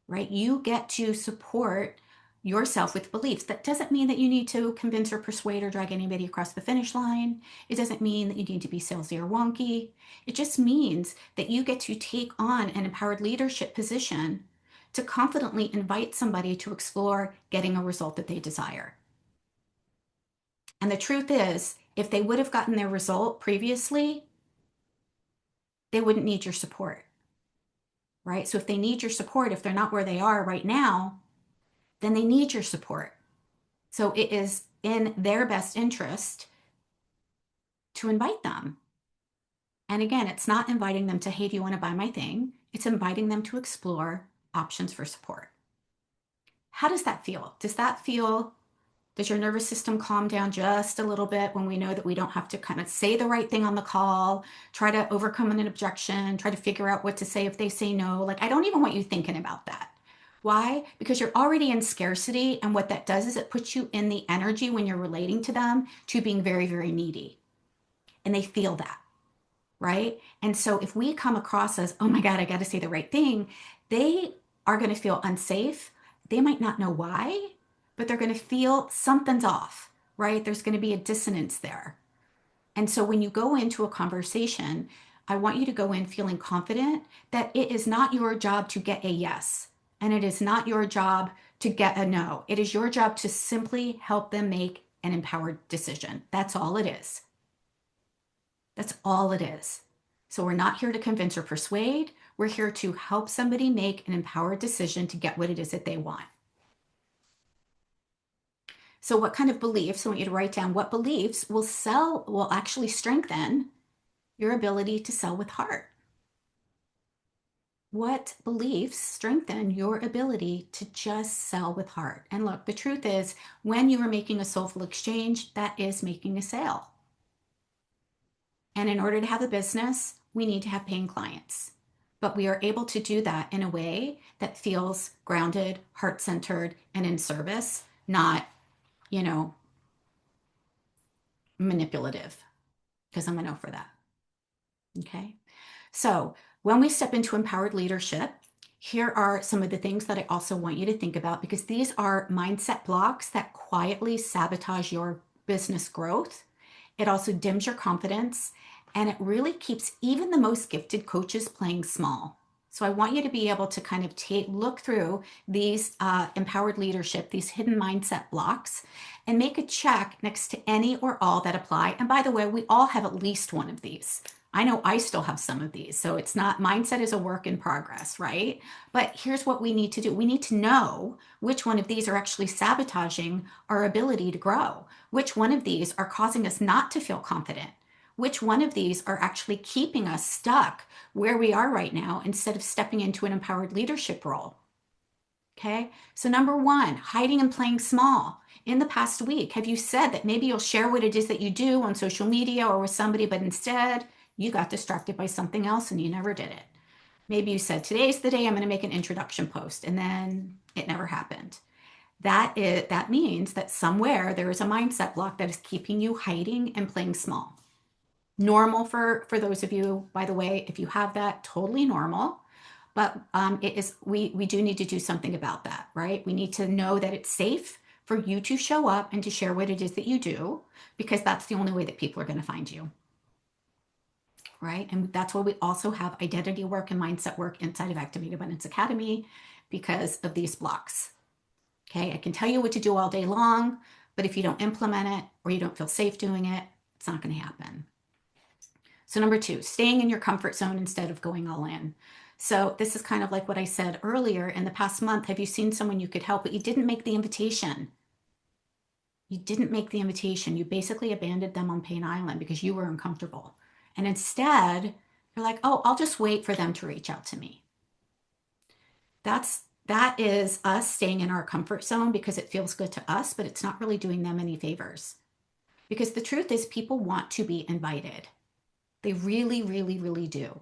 right? You get to support yourself with beliefs. That doesn't mean that you need to convince or persuade or drag anybody across the finish line. It doesn't mean that you need to be salesy or wonky. It just means that you get to take on an empowered leadership position to confidently invite somebody to explore getting a result that they desire. And the truth is, if they would have gotten their result previously, they wouldn't need your support, right? So if they need your support, if they're not where they are right now, then they need your support. So it is in their best interest to invite them. And again, it's not inviting them to, hey, do you want to buy my thing? It's inviting them to explore options for support. How does that feel? Does that feel Does your nervous system calm down just a little bit when we know that we don't have to kind of say the right thing on the call, try to overcome an objection, try to figure out what to say if they say no? Like, I don't even want you thinking about that. Why? Because you're already in scarcity. And what that does is it puts you in the energy when you're relating to them to being very, very needy. And they feel that, right? And so if we come across as, oh my God, I got to say the right thing, they are going to feel unsafe. They might not know why, but they're going to feel something's off, right? There's going to be a dissonance there. And so when you go into a conversation, I want you to go in feeling confident that it is not your job to get a yes, and it is not your job to get a no. It is your job to simply help them make an empowered decision. That's all it is. That's all it is. So we're not here to convince or persuade. We're here to help somebody make an empowered decision to get what it is that they want. So what kind of beliefs, I want you to write down what beliefs will actually strengthen your ability to sell with heart. What beliefs strengthen your ability to just sell with heart? And look, the truth is, when you are making a soulful exchange, that is making a sale. And in order to have a business, we need to have paying clients. But we are able to do that in a way that feels grounded, heart centered, and in service, not, you know, manipulative, because I'm a no for that. Okay. So when we step into empowered leadership, here are some of the things that I also want you to think about, because these are mindset blocks that quietly sabotage your business growth. It also dims your confidence, and it really keeps even the most gifted coaches playing small. So I want you to be able to kind of look through these empowered leadership, these hidden mindset blocks, and make a check next to any or all that apply. And by the way, we all have at least one of these. I know I still have some of these. So it's not, mindset is a work in progress, right? But here's what we need to do. We need to know which one of these are actually sabotaging our ability to grow. Which one of these are causing us not to feel confident? Which one of these are actually keeping us stuck where we are right now instead of stepping into an empowered leadership role? Okay, so number one, hiding and playing small. In the past week, have you said that maybe you'll share what it is that you do on social media or with somebody, but instead you got distracted by something else and you never did it? Maybe you said, today's the day I'm going to make an introduction post, and then it never happened. That means that somewhere there is a mindset block that is keeping you hiding and playing small. Normal for those of you, by the way, if you have that, totally normal. But we do need to do something about that, right? We need to know that it's safe for you to show up and to share what it is that you do, because that's the only way that people are going to find you, right? And that's why we also have identity work and mindset work inside of Activate Abundance Academy, because of these blocks. Okay, I can tell you what to do all day long, but if you don't implement it or you don't feel safe doing it, it's not going to happen. So number two, staying in your comfort zone instead of going all in. So this is kind of like what I said earlier. In the past month, have you seen someone you could help, but you didn't make the invitation? You didn't make the invitation. You basically abandoned them on Pain Island because you were uncomfortable. And instead, you're like, oh, I'll just wait for them to reach out to me. That is us staying in our comfort zone because it feels good to us, but it's not really doing them any favors. Because the truth is, people want to be invited. They really, really, really do.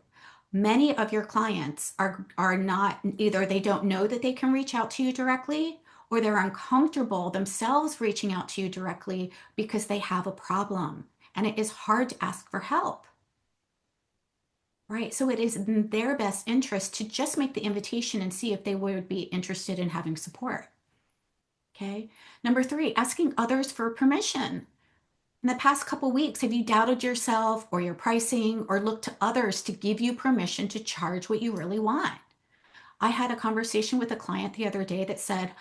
Many of your clients are not, either they don't know that they can reach out to you directly, or they're uncomfortable themselves reaching out to you directly because they have a problem. And it is hard to ask for help, right? So it is in their best interest to just make the invitation and see if they would be interested in having support. Okay. Number three, asking others for permission. In the past couple weeks, have you doubted yourself or your pricing or looked to others to give you permission to charge what you really want? I had a conversation with a client the other day that said,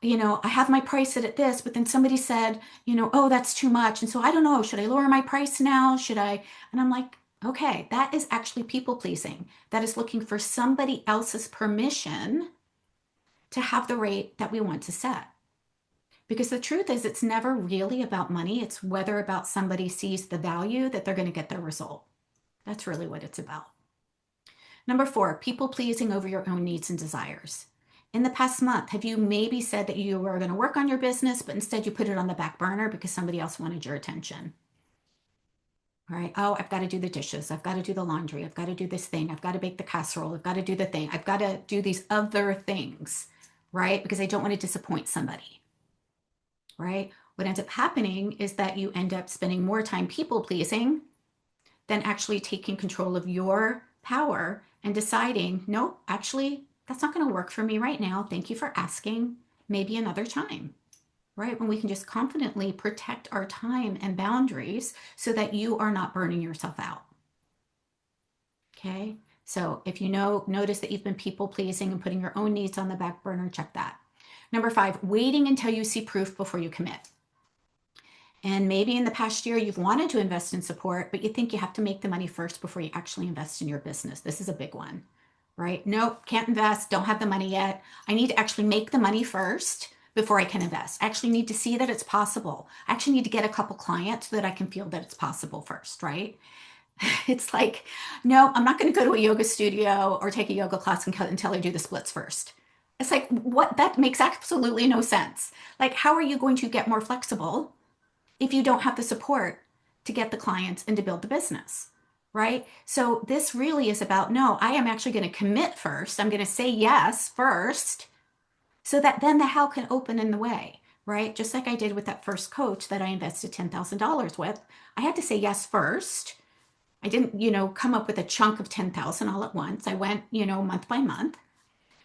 I have my price set at this, but then somebody said, oh, that's too much. And so I don't know, should I lower my price now? Should I? And I'm like, okay, that is actually people pleasing. That is looking for somebody else's permission to have the rate that we want to set. Because the truth is, it's never really about money. It's whether about somebody sees the value that they're going to get their result. That's really what it's about. Number four, people pleasing over your own needs and desires. In the past month, have you maybe said that you were going to work on your business, but instead you put it on the back burner because somebody else wanted your attention? All right. Oh, I've got to do the dishes. I've got to do the laundry. I've got to do this thing. I've got to bake the casserole. I've got to do the thing. I've got to do these other things, right? Because I don't want to disappoint somebody, right? What ends up happening is that you end up spending more time people pleasing than actually taking control of your power and deciding, no, actually, that's not going to work for me right now. Thank you for asking. Maybe another time, right? When we can just confidently protect our time and boundaries so that you are not burning yourself out. Okay. So if you notice that you've been people pleasing and putting your own needs on the back burner, check that. Number 5, waiting until you see proof before you commit. And maybe in the past year, you've wanted to invest in support, but you think you have to make the money first before you actually invest in your business. This is a big one, right? Nope, can't invest, don't have the money yet. I need to actually make the money first before I can invest. I actually need to see that it's possible. I actually need to get a couple clients so that I can feel that it's possible first, right? It's like, no, I'm not going to go to a yoga studio or take a yoga class until I do the splits first. It's like, what? That makes absolutely no sense. Like, how are you going to get more flexible if you don't have the support to get the clients and to build the business? Right? So, this really is about no, I am actually going to commit first. I'm going to say yes first so that then the how can open in the way. Right? Just like I did with that first coach that I invested $10,000 with, I had to say yes first. I didn't, come up with a chunk of 10,000 all at once. I went, month by month.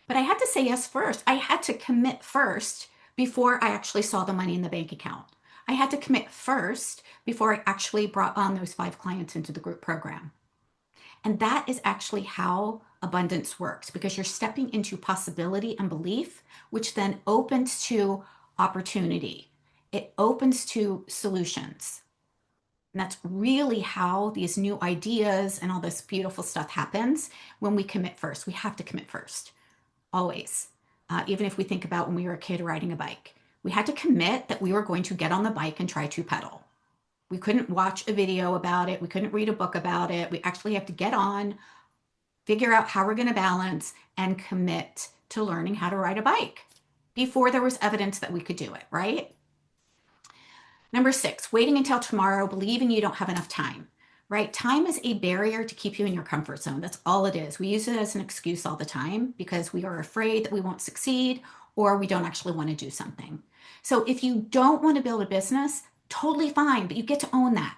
But I had to say yes first. I had to commit first before I actually saw the money in the bank account. I had to commit first before I actually brought on those 5 clients into the group program. And that is actually how abundance works, because you're stepping into possibility and belief, which then opens to opportunity. It opens to solutions. And that's really how these new ideas and all this beautiful stuff happens when we commit first. We have to commit first, always. Even if we think about when we were a kid riding a bike, we had to commit that we were going to get on the bike and try to pedal. We couldn't watch a video about it. We couldn't read a book about it. We actually have to get on, figure out how we're going to balance, and commit to learning how to ride a bike before there was evidence that we could do it, right? Number 6, waiting until tomorrow, believing you don't have enough time, right? Time is a barrier to keep you in your comfort zone. That's all it is. We use it as an excuse all the time because we are afraid that we won't succeed or we don't actually want to do something. So if you don't want to build a business, totally fine, but you get to own that.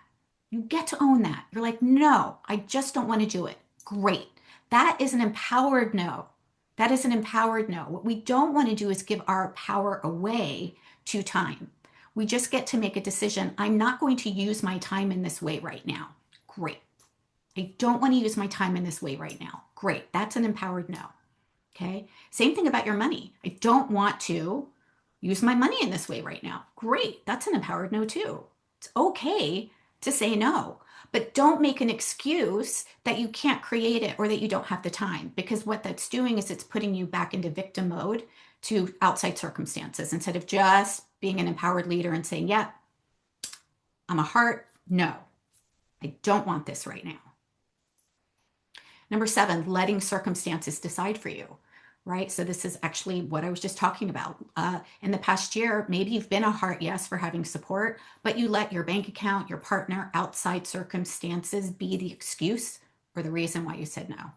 You get to own that. You're like, no, I just don't want to do it. Great. That is an empowered no. That is an empowered no. What we don't want to do is give our power away to time. We just get to make a decision. I'm not going to use my time in this way right now. Great. I don't want to use my time in this way right now. Great. That's an empowered no. Okay. Same thing about your money. I don't want to use my money in this way right now. Great. That's an empowered no too. It's okay to say no, but don't make an excuse that you can't create it or that you don't have the time, because what that's doing is it's putting you back into victim mode to outside circumstances instead of just being an empowered leader and saying, yeah, I'm a heart. No, I don't want this right now. Number 7, letting circumstances decide for you, right? So this is actually what I was just talking about. In the past year, maybe you've been a heart yes for having support, but you let your bank account, your partner, outside circumstances be the excuse or the reason why you said no.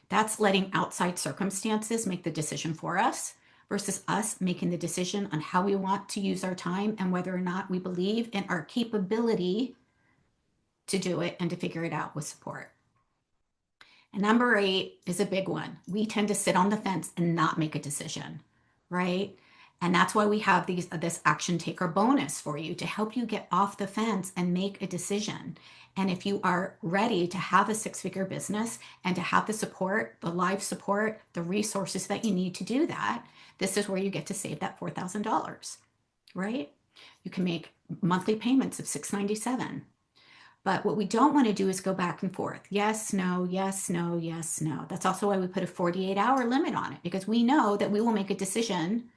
That's letting outside circumstances make the decision for us versus us making the decision on how we want to use our time and whether or not we believe in our capability to do it and to figure it out with support. And number 8 is a big one. We tend to sit on the fence and not make a decision, right? And that's why we have this action taker bonus for you to help you get off the fence and make a decision. And if you are ready to have a 6-figure business and to have the support, the live support, the resources that you need to do that, this is where you get to save that $4,000, right? You can make monthly payments of $697. But what we don't want to do is go back and forth. Yes, no, yes, no, yes, no. That's also why we put a 48-hour limit on it, because we know that we will make a decision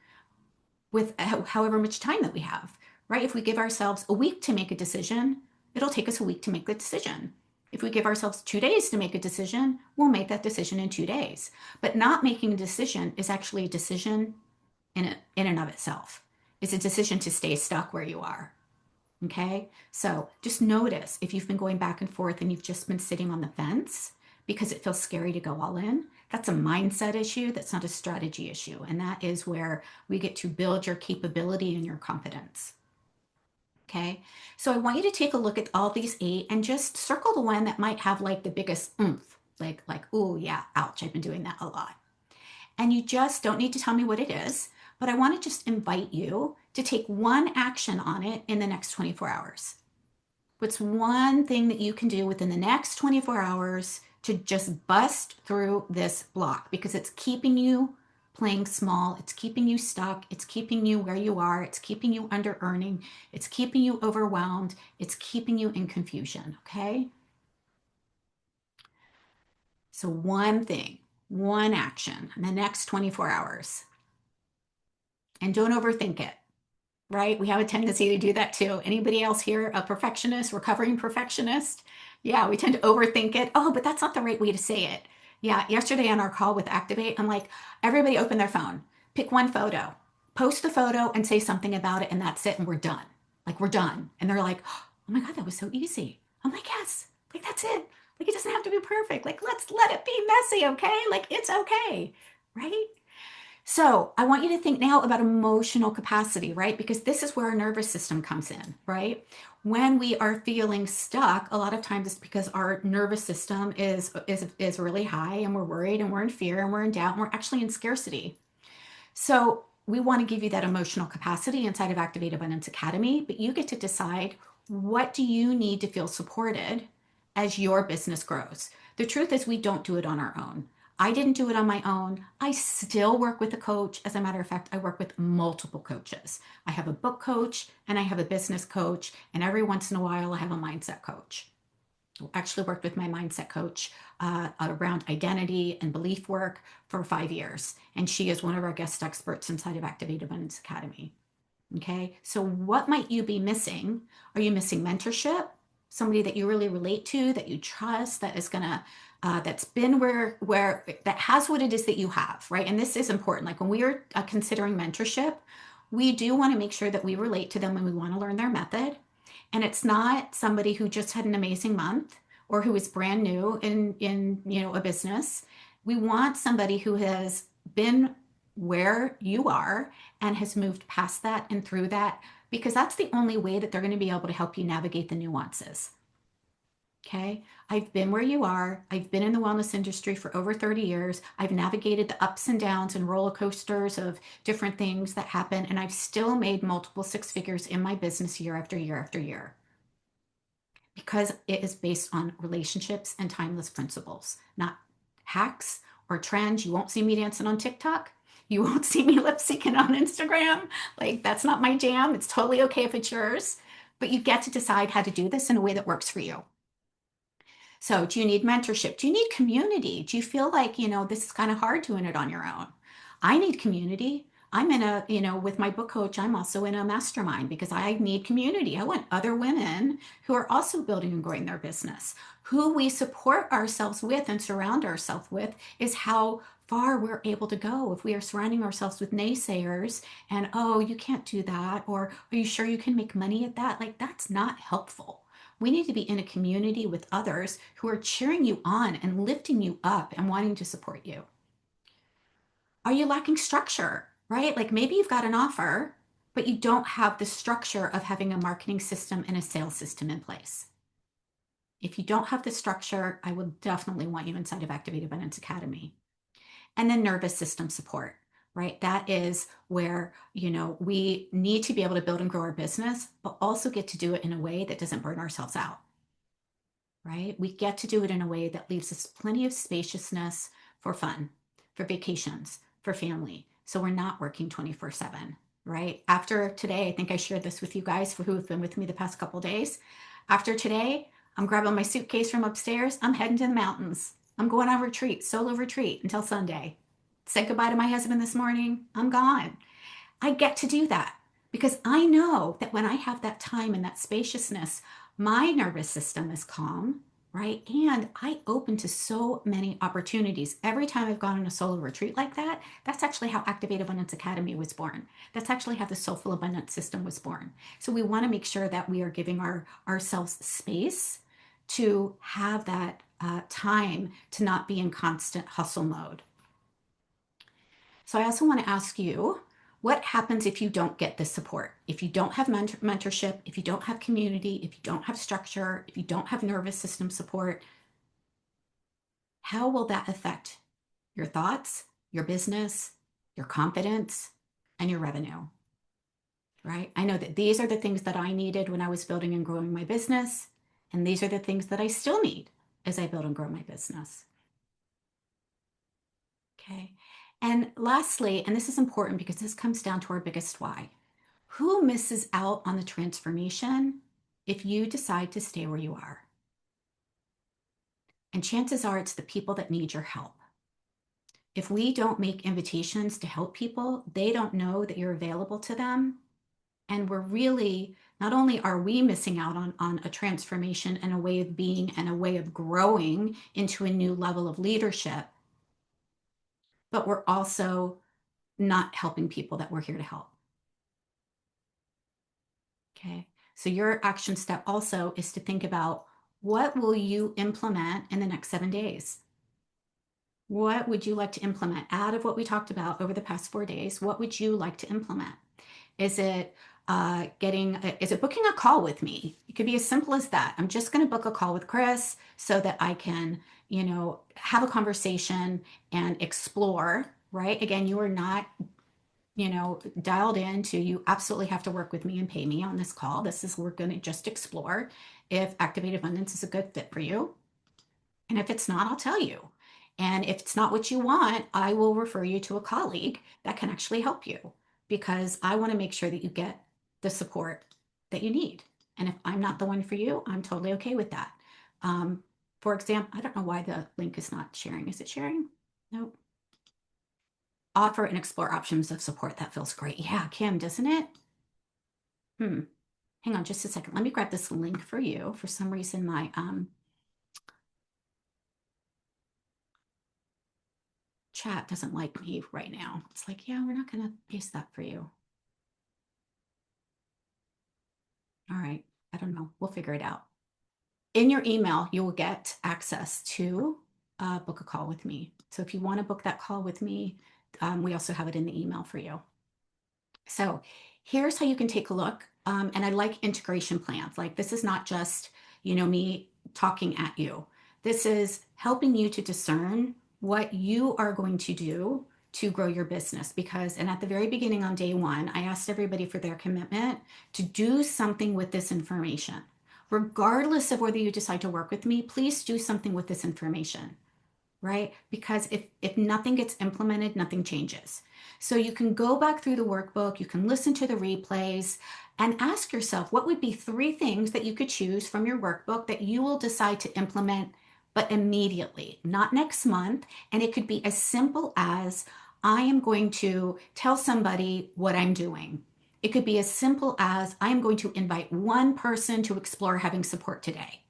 with however much time that we have, right? If we give ourselves a week to make a decision, it'll take us a week to make the decision. If we give ourselves 2 days to make a decision, we'll make that decision in 2 days. But not making a decision is actually a decision in and of itself. It's a decision to stay stuck where you are. Okay. So just notice if you've been going back and forth and you've just been sitting on the fence because it feels scary to go all in. That's a mindset issue. That's not a strategy issue. And that is where we get to build your capability and your confidence. Okay. So I want you to take a look at all these 8 and just circle the one that might have like the biggest oomph, oh yeah, ouch, I've been doing that a lot. And you just don't need to tell me what it is, but I want to just invite you to take one action on it in the next 24 hours. What's one thing that you can do within the next 24 hours to just bust through this block? Because it's keeping you playing small, it's keeping you stuck, it's keeping you where you are, it's keeping you under earning, it's keeping you overwhelmed, it's keeping you in confusion. Okay. So, one thing, one action in the next 24 hours. And don't overthink it, right? We have a tendency to do that too. Anybody else here a perfectionist, recovering perfectionist? Yeah, we tend to overthink it. Oh, but that's not the right way to say it. Yeah, yesterday on our call with Activate, I'm like, everybody open their phone, pick one photo, post the photo and say something about it, and that's it, and we're done. Like, we're done. And they're like, oh my God, that was so easy. I'm like, yes, like that's it. Like, it doesn't have to be perfect. Like, let's let it be messy, okay? Like, it's okay, right? So I want you to think now about emotional capacity, right? Because this is where our nervous system comes in, right? When we are feeling stuck, a lot of times it's because our nervous system is really high and we're worried and we're in fear and we're in doubt and we're actually in scarcity. So we want to give you that emotional capacity inside of Activate Abundance Academy, but you get to decide what do you need to feel supported as your business grows. The truth is we don't do it on our own. I didn't do it on my own. I still work with a coach. As a matter of fact, I work with multiple coaches. I have a book coach and I have a business coach, and every once in a while I have a mindset coach. Actually worked with my mindset coach around identity and belief work for 5 years. And she is one of our guest experts inside of Activate Abundance Academy. Okay. So what might you be missing? Are you missing mentorship? Somebody that you really relate to, that you trust, that is gonna that's been where that has what it is that you have, right? And this is important. Like when we are considering mentorship, we do want to make sure that we relate to them and we want to learn their method. And it's not somebody who just had an amazing month or who is brand new in a business. We want somebody who has been where you are and has moved past that and through that, because that's the only way that they're going to be able to help you navigate the nuances. Okay. I've been where you are. I've been in the wellness industry for over 30 years. I've navigated the ups and downs and roller coasters of different things that happen. And I've still made multiple 6 figures in my business year after year after year because it is based on relationships and timeless principles, not hacks or trends. You won't see me dancing on TikTok. You won't see me lip syncing on Instagram. Like, that's not my jam. It's totally okay if it's yours, but you get to decide how to do this in a way that works for you. So, do you need mentorship? Do you need community? Do you feel like, this is kind of hard doing it on your own? I need community. I'm in with my book coach, I'm also in a mastermind because I need community. I want other women who are also building and growing their business. Who we support ourselves with and surround ourselves with is how far we're able to go. If we are surrounding ourselves with naysayers and, oh, you can't do that, or are you sure you can make money at that? Like, that's not helpful. We need to be in a community with others who are cheering you on and lifting you up and wanting to support you. Are you lacking structure, right? Like maybe you've got an offer, but you don't have the structure of having a marketing system and a sales system in place. If you don't have the structure, I will definitely want you inside of Activate Abundance Academy. And then nervous system support, right? That is where, we need to be able to build and grow our business, but also get to do it in a way that doesn't burn ourselves out, right? We get to do it in a way that leaves us plenty of spaciousness for fun, for vacations, for family. So we're not working 24/7, right? After today, I think I shared this with you guys for who have been with me the past couple of days. After today, I'm grabbing my suitcase from upstairs. I'm heading to the mountains. I'm going on retreat, solo retreat until Sunday. Said goodbye to my husband this morning. I'm gone. I get to do that because I know that when I have that time and that spaciousness, my nervous system is calm, right? And I open to so many opportunities. Every time I've gone on a solo retreat like that, that's actually how Activate Abundance Academy was born. That's actually how the Soulful Abundance System was born. So we want to make sure that we are giving ourselves space to have that time to not be in constant hustle mode. So I also want to ask you, what happens if you don't get this support? If you don't have mentorship, if you don't have community, if you don't have structure, if you don't have nervous system support, how will that affect your thoughts, your business, your confidence, and your revenue? Right? I know that these are the things that I needed when I was building and growing my business, and these are the things that I still need as I build and grow my business. Okay. And lastly, and this is important because this comes down to our biggest why. Who misses out on the transformation if you decide to stay where you are? And chances are it's the people that need your help. If we don't make invitations to help people, they don't know that you're available to them. And we're really, not only are we missing out on a transformation and a way of being and a way of growing into a new level of leadership, but we're also not helping people that we're here to help. Okay. So your action step also is to think about, what will you implement in the next 7 days? What would you like to implement out of what we talked about over the past 4 days? What would you like to implement? Is it is it booking a call with me? It could be as simple as that. I'm just going to book a call with Chris so that I can, have a conversation and explore, right? Again, you are not, dialed into, you absolutely have to work with me and pay me on this call. We're going to just explore if Activate Abundance is a good fit for you. And if it's not, I'll tell you. And if it's not what you want, I will refer you to a colleague that can actually help you, because I want to make sure that you get the support that you need. And if I'm not the one for you, I'm totally okay with that. Um, for example, I don't know why the link is not sharing. Is it sharing? Nope. Offer and explore options of support. That feels great. Yeah, Kim, doesn't it? Hmm. Hang on just a second. Let me grab this link for you. For some reason, my chat doesn't like me right now. It's like, yeah, we're not going to paste that for you. All right. I don't know. We'll figure it out. In your email, you will get access to book a call with me. So if you want to book that call with me, we also have it in the email for you. So here's how you can take a look. And I like integration plans. Like, this is not just, me talking at you. This is helping you to discern what you are going to do to grow your business. And at the very beginning on day one, I asked everybody for their commitment to do something with this information. Regardless of whether you decide to work with me, please do something with this information, right? Because if nothing gets implemented, nothing changes. So you can go back through the workbook, you can listen to the replays, and ask yourself, what would be 3 things that you could choose from your workbook that you will decide to implement, but immediately, not next month. And it could be as simple as, I am going to tell somebody what I'm doing. It could be as simple as, I am going to invite one person to explore having support today.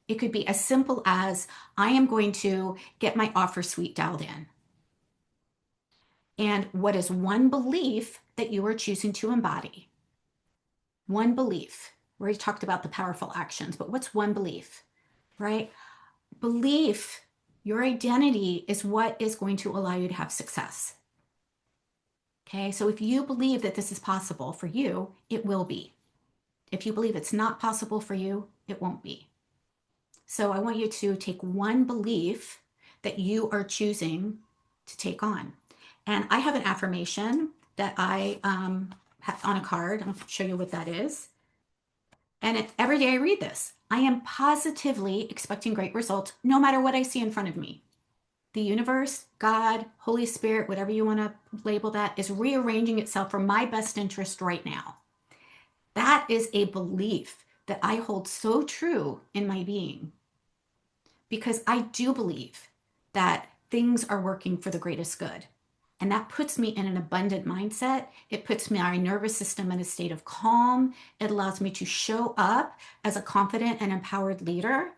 It could be as simple as, I am going to get my offer suite dialed in. And what is one belief that you are choosing to embody? One belief. We already talked about the powerful actions, but what's one belief, right? Belief, your identity is what is going to allow you to have success. Okay, so if you believe that this is possible for you, it will be. If you believe it's not possible for you, it won't be. So I want you to take one belief that you are choosing to take on. And I have an affirmation that I have on a card. I'll show you what that is. And every day I read this. I am positively expecting great results no matter what I see in front of me. The universe, God, Holy Spirit, whatever you want to label that, is rearranging itself for my best interest right now. That is a belief that I hold so true in my being, because I do believe that things are working for the greatest good. And that puts me in an abundant mindset. It puts my nervous system in a state of calm. It allows me to show up as a confident and empowered leader.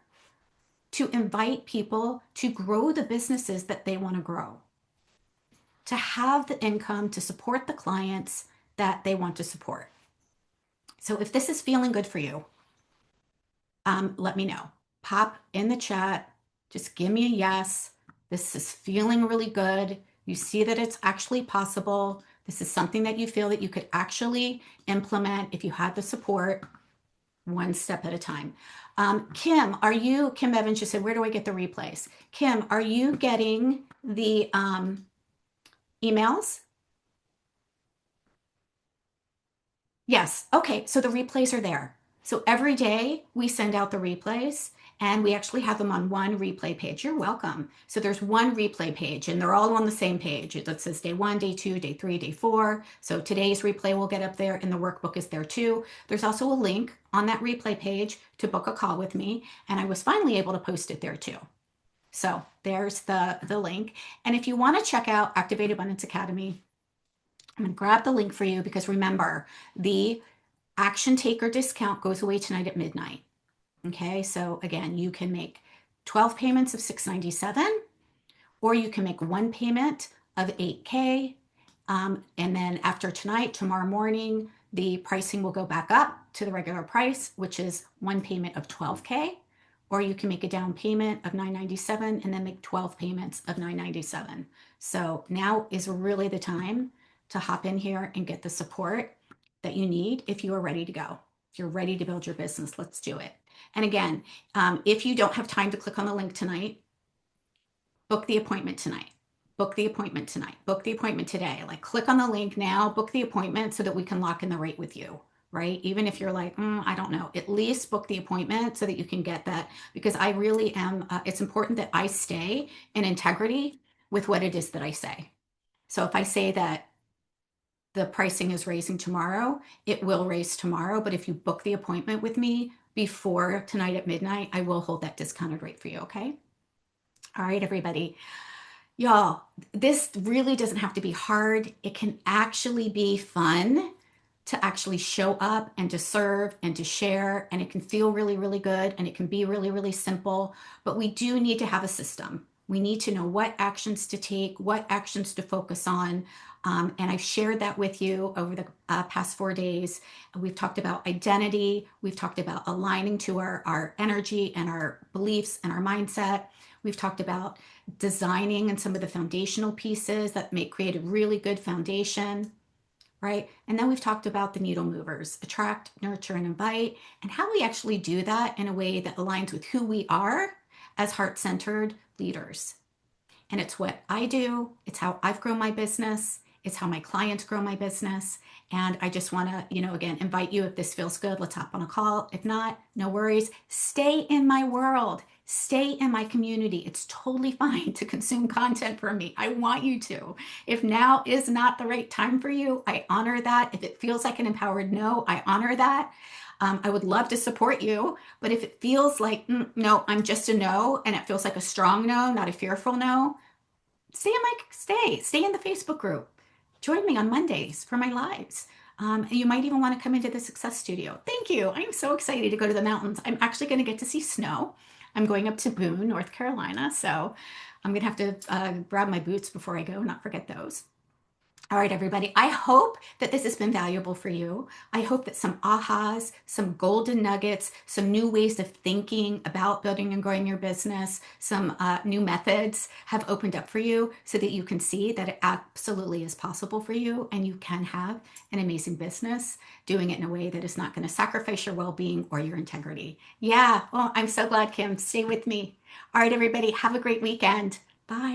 to invite people to grow the businesses that they want to grow, to have the income to support the clients that they want to support. So if this is feeling good for you, let me know. Pop in the chat. Just give me a yes. This is feeling really good. You see that it's actually possible. This is something that you feel that you could actually implement if you had the support, one step at a time. Kim, Kim Evans just said, where do I get the replays? Kim, are you getting the emails? Yes. Okay. So the replays are there. So every day we send out the replays and we actually have them on one replay page. You're welcome. So there's one replay page and they're all on the same page. It says day 1, day 2, day 3, day 4. So today's replay will get up there and the workbook is there too. There's also a link on that replay page to book a call with me. And I was finally able to post it there too. So there's the link. And if you want to check out Activate Abundance Academy, I'm going to grab the link for you because remember, the action taker discount goes away tonight at midnight. Okay, so again, you can make 12 payments of $697, or you can make one payment of $8K. And then after tonight, tomorrow morning, the pricing will go back up to the regular price, which is one payment of $12K. Or you can make a down payment of $997 and then make 12 payments of $997. So now is really the time to hop in here and get the support that you need if you are ready to go. If you're ready to build your business, let's do it. And again, if you don't have time to click on the link tonight, book the appointment tonight. Book the appointment tonight. Book the appointment today. Like click on the link now, book the appointment so that we can lock in the rate with you, right? Even if you're like, I don't know, at least book the appointment so that you can get that, because I really am, it's important that I stay in integrity with what it is that I say. So if I say that the pricing is raising tomorrow, it will raise tomorrow. But if you book the appointment with me before tonight at midnight, I will hold that discounted rate for you. Okay. All right, everybody. Y'all, this really doesn't have to be hard. It can actually be fun to actually show up and to serve and to share. And it can feel really, really good. And it can be really, really simple. But we do need to have a system. We need to know what actions to take, what actions to focus on. And I've shared that with you over the past 4 days. We've talked about identity. We've talked about aligning to our energy and our beliefs and our mindset. We've talked about designing and some of the foundational pieces that may create a really good foundation, right? And then we've talked about the needle movers, attract, nurture, and invite, and how we actually do that in a way that aligns with who we are as heart-centered leaders. And it's what I do. It's how I've grown my business. It's how my clients grow my business. And I just want to, again, invite you, if this feels good, let's hop on a call. If not, no worries. Stay in my world. Stay in my community. It's totally fine to consume content from me. I want you to. If now is not the right time for you, I honor that. If it feels like an empowered no, I honor that. I would love to support you, but if it feels like, no, I'm just a no, and it feels like a strong no, not a fearful no, stay in the Facebook group. Join me on Mondays for my lives. You might even want to come into the Success Studio. Thank you. I'm so excited to go to the mountains. I'm actually going to get to see snow. I'm going up to Boone, North Carolina, so I'm going to have to grab my boots before I go, not forget those. All right, everybody. I hope that this has been valuable for you. I hope that some ahas, some golden nuggets, some new ways of thinking about building and growing your business, some new methods have opened up for you so that you can see that it absolutely is possible for you and you can have an amazing business doing it in a way that is not going to sacrifice your well-being or your integrity. Yeah, well, I'm so glad, Kim. Stay with me. All right, everybody. Have a great weekend. Bye.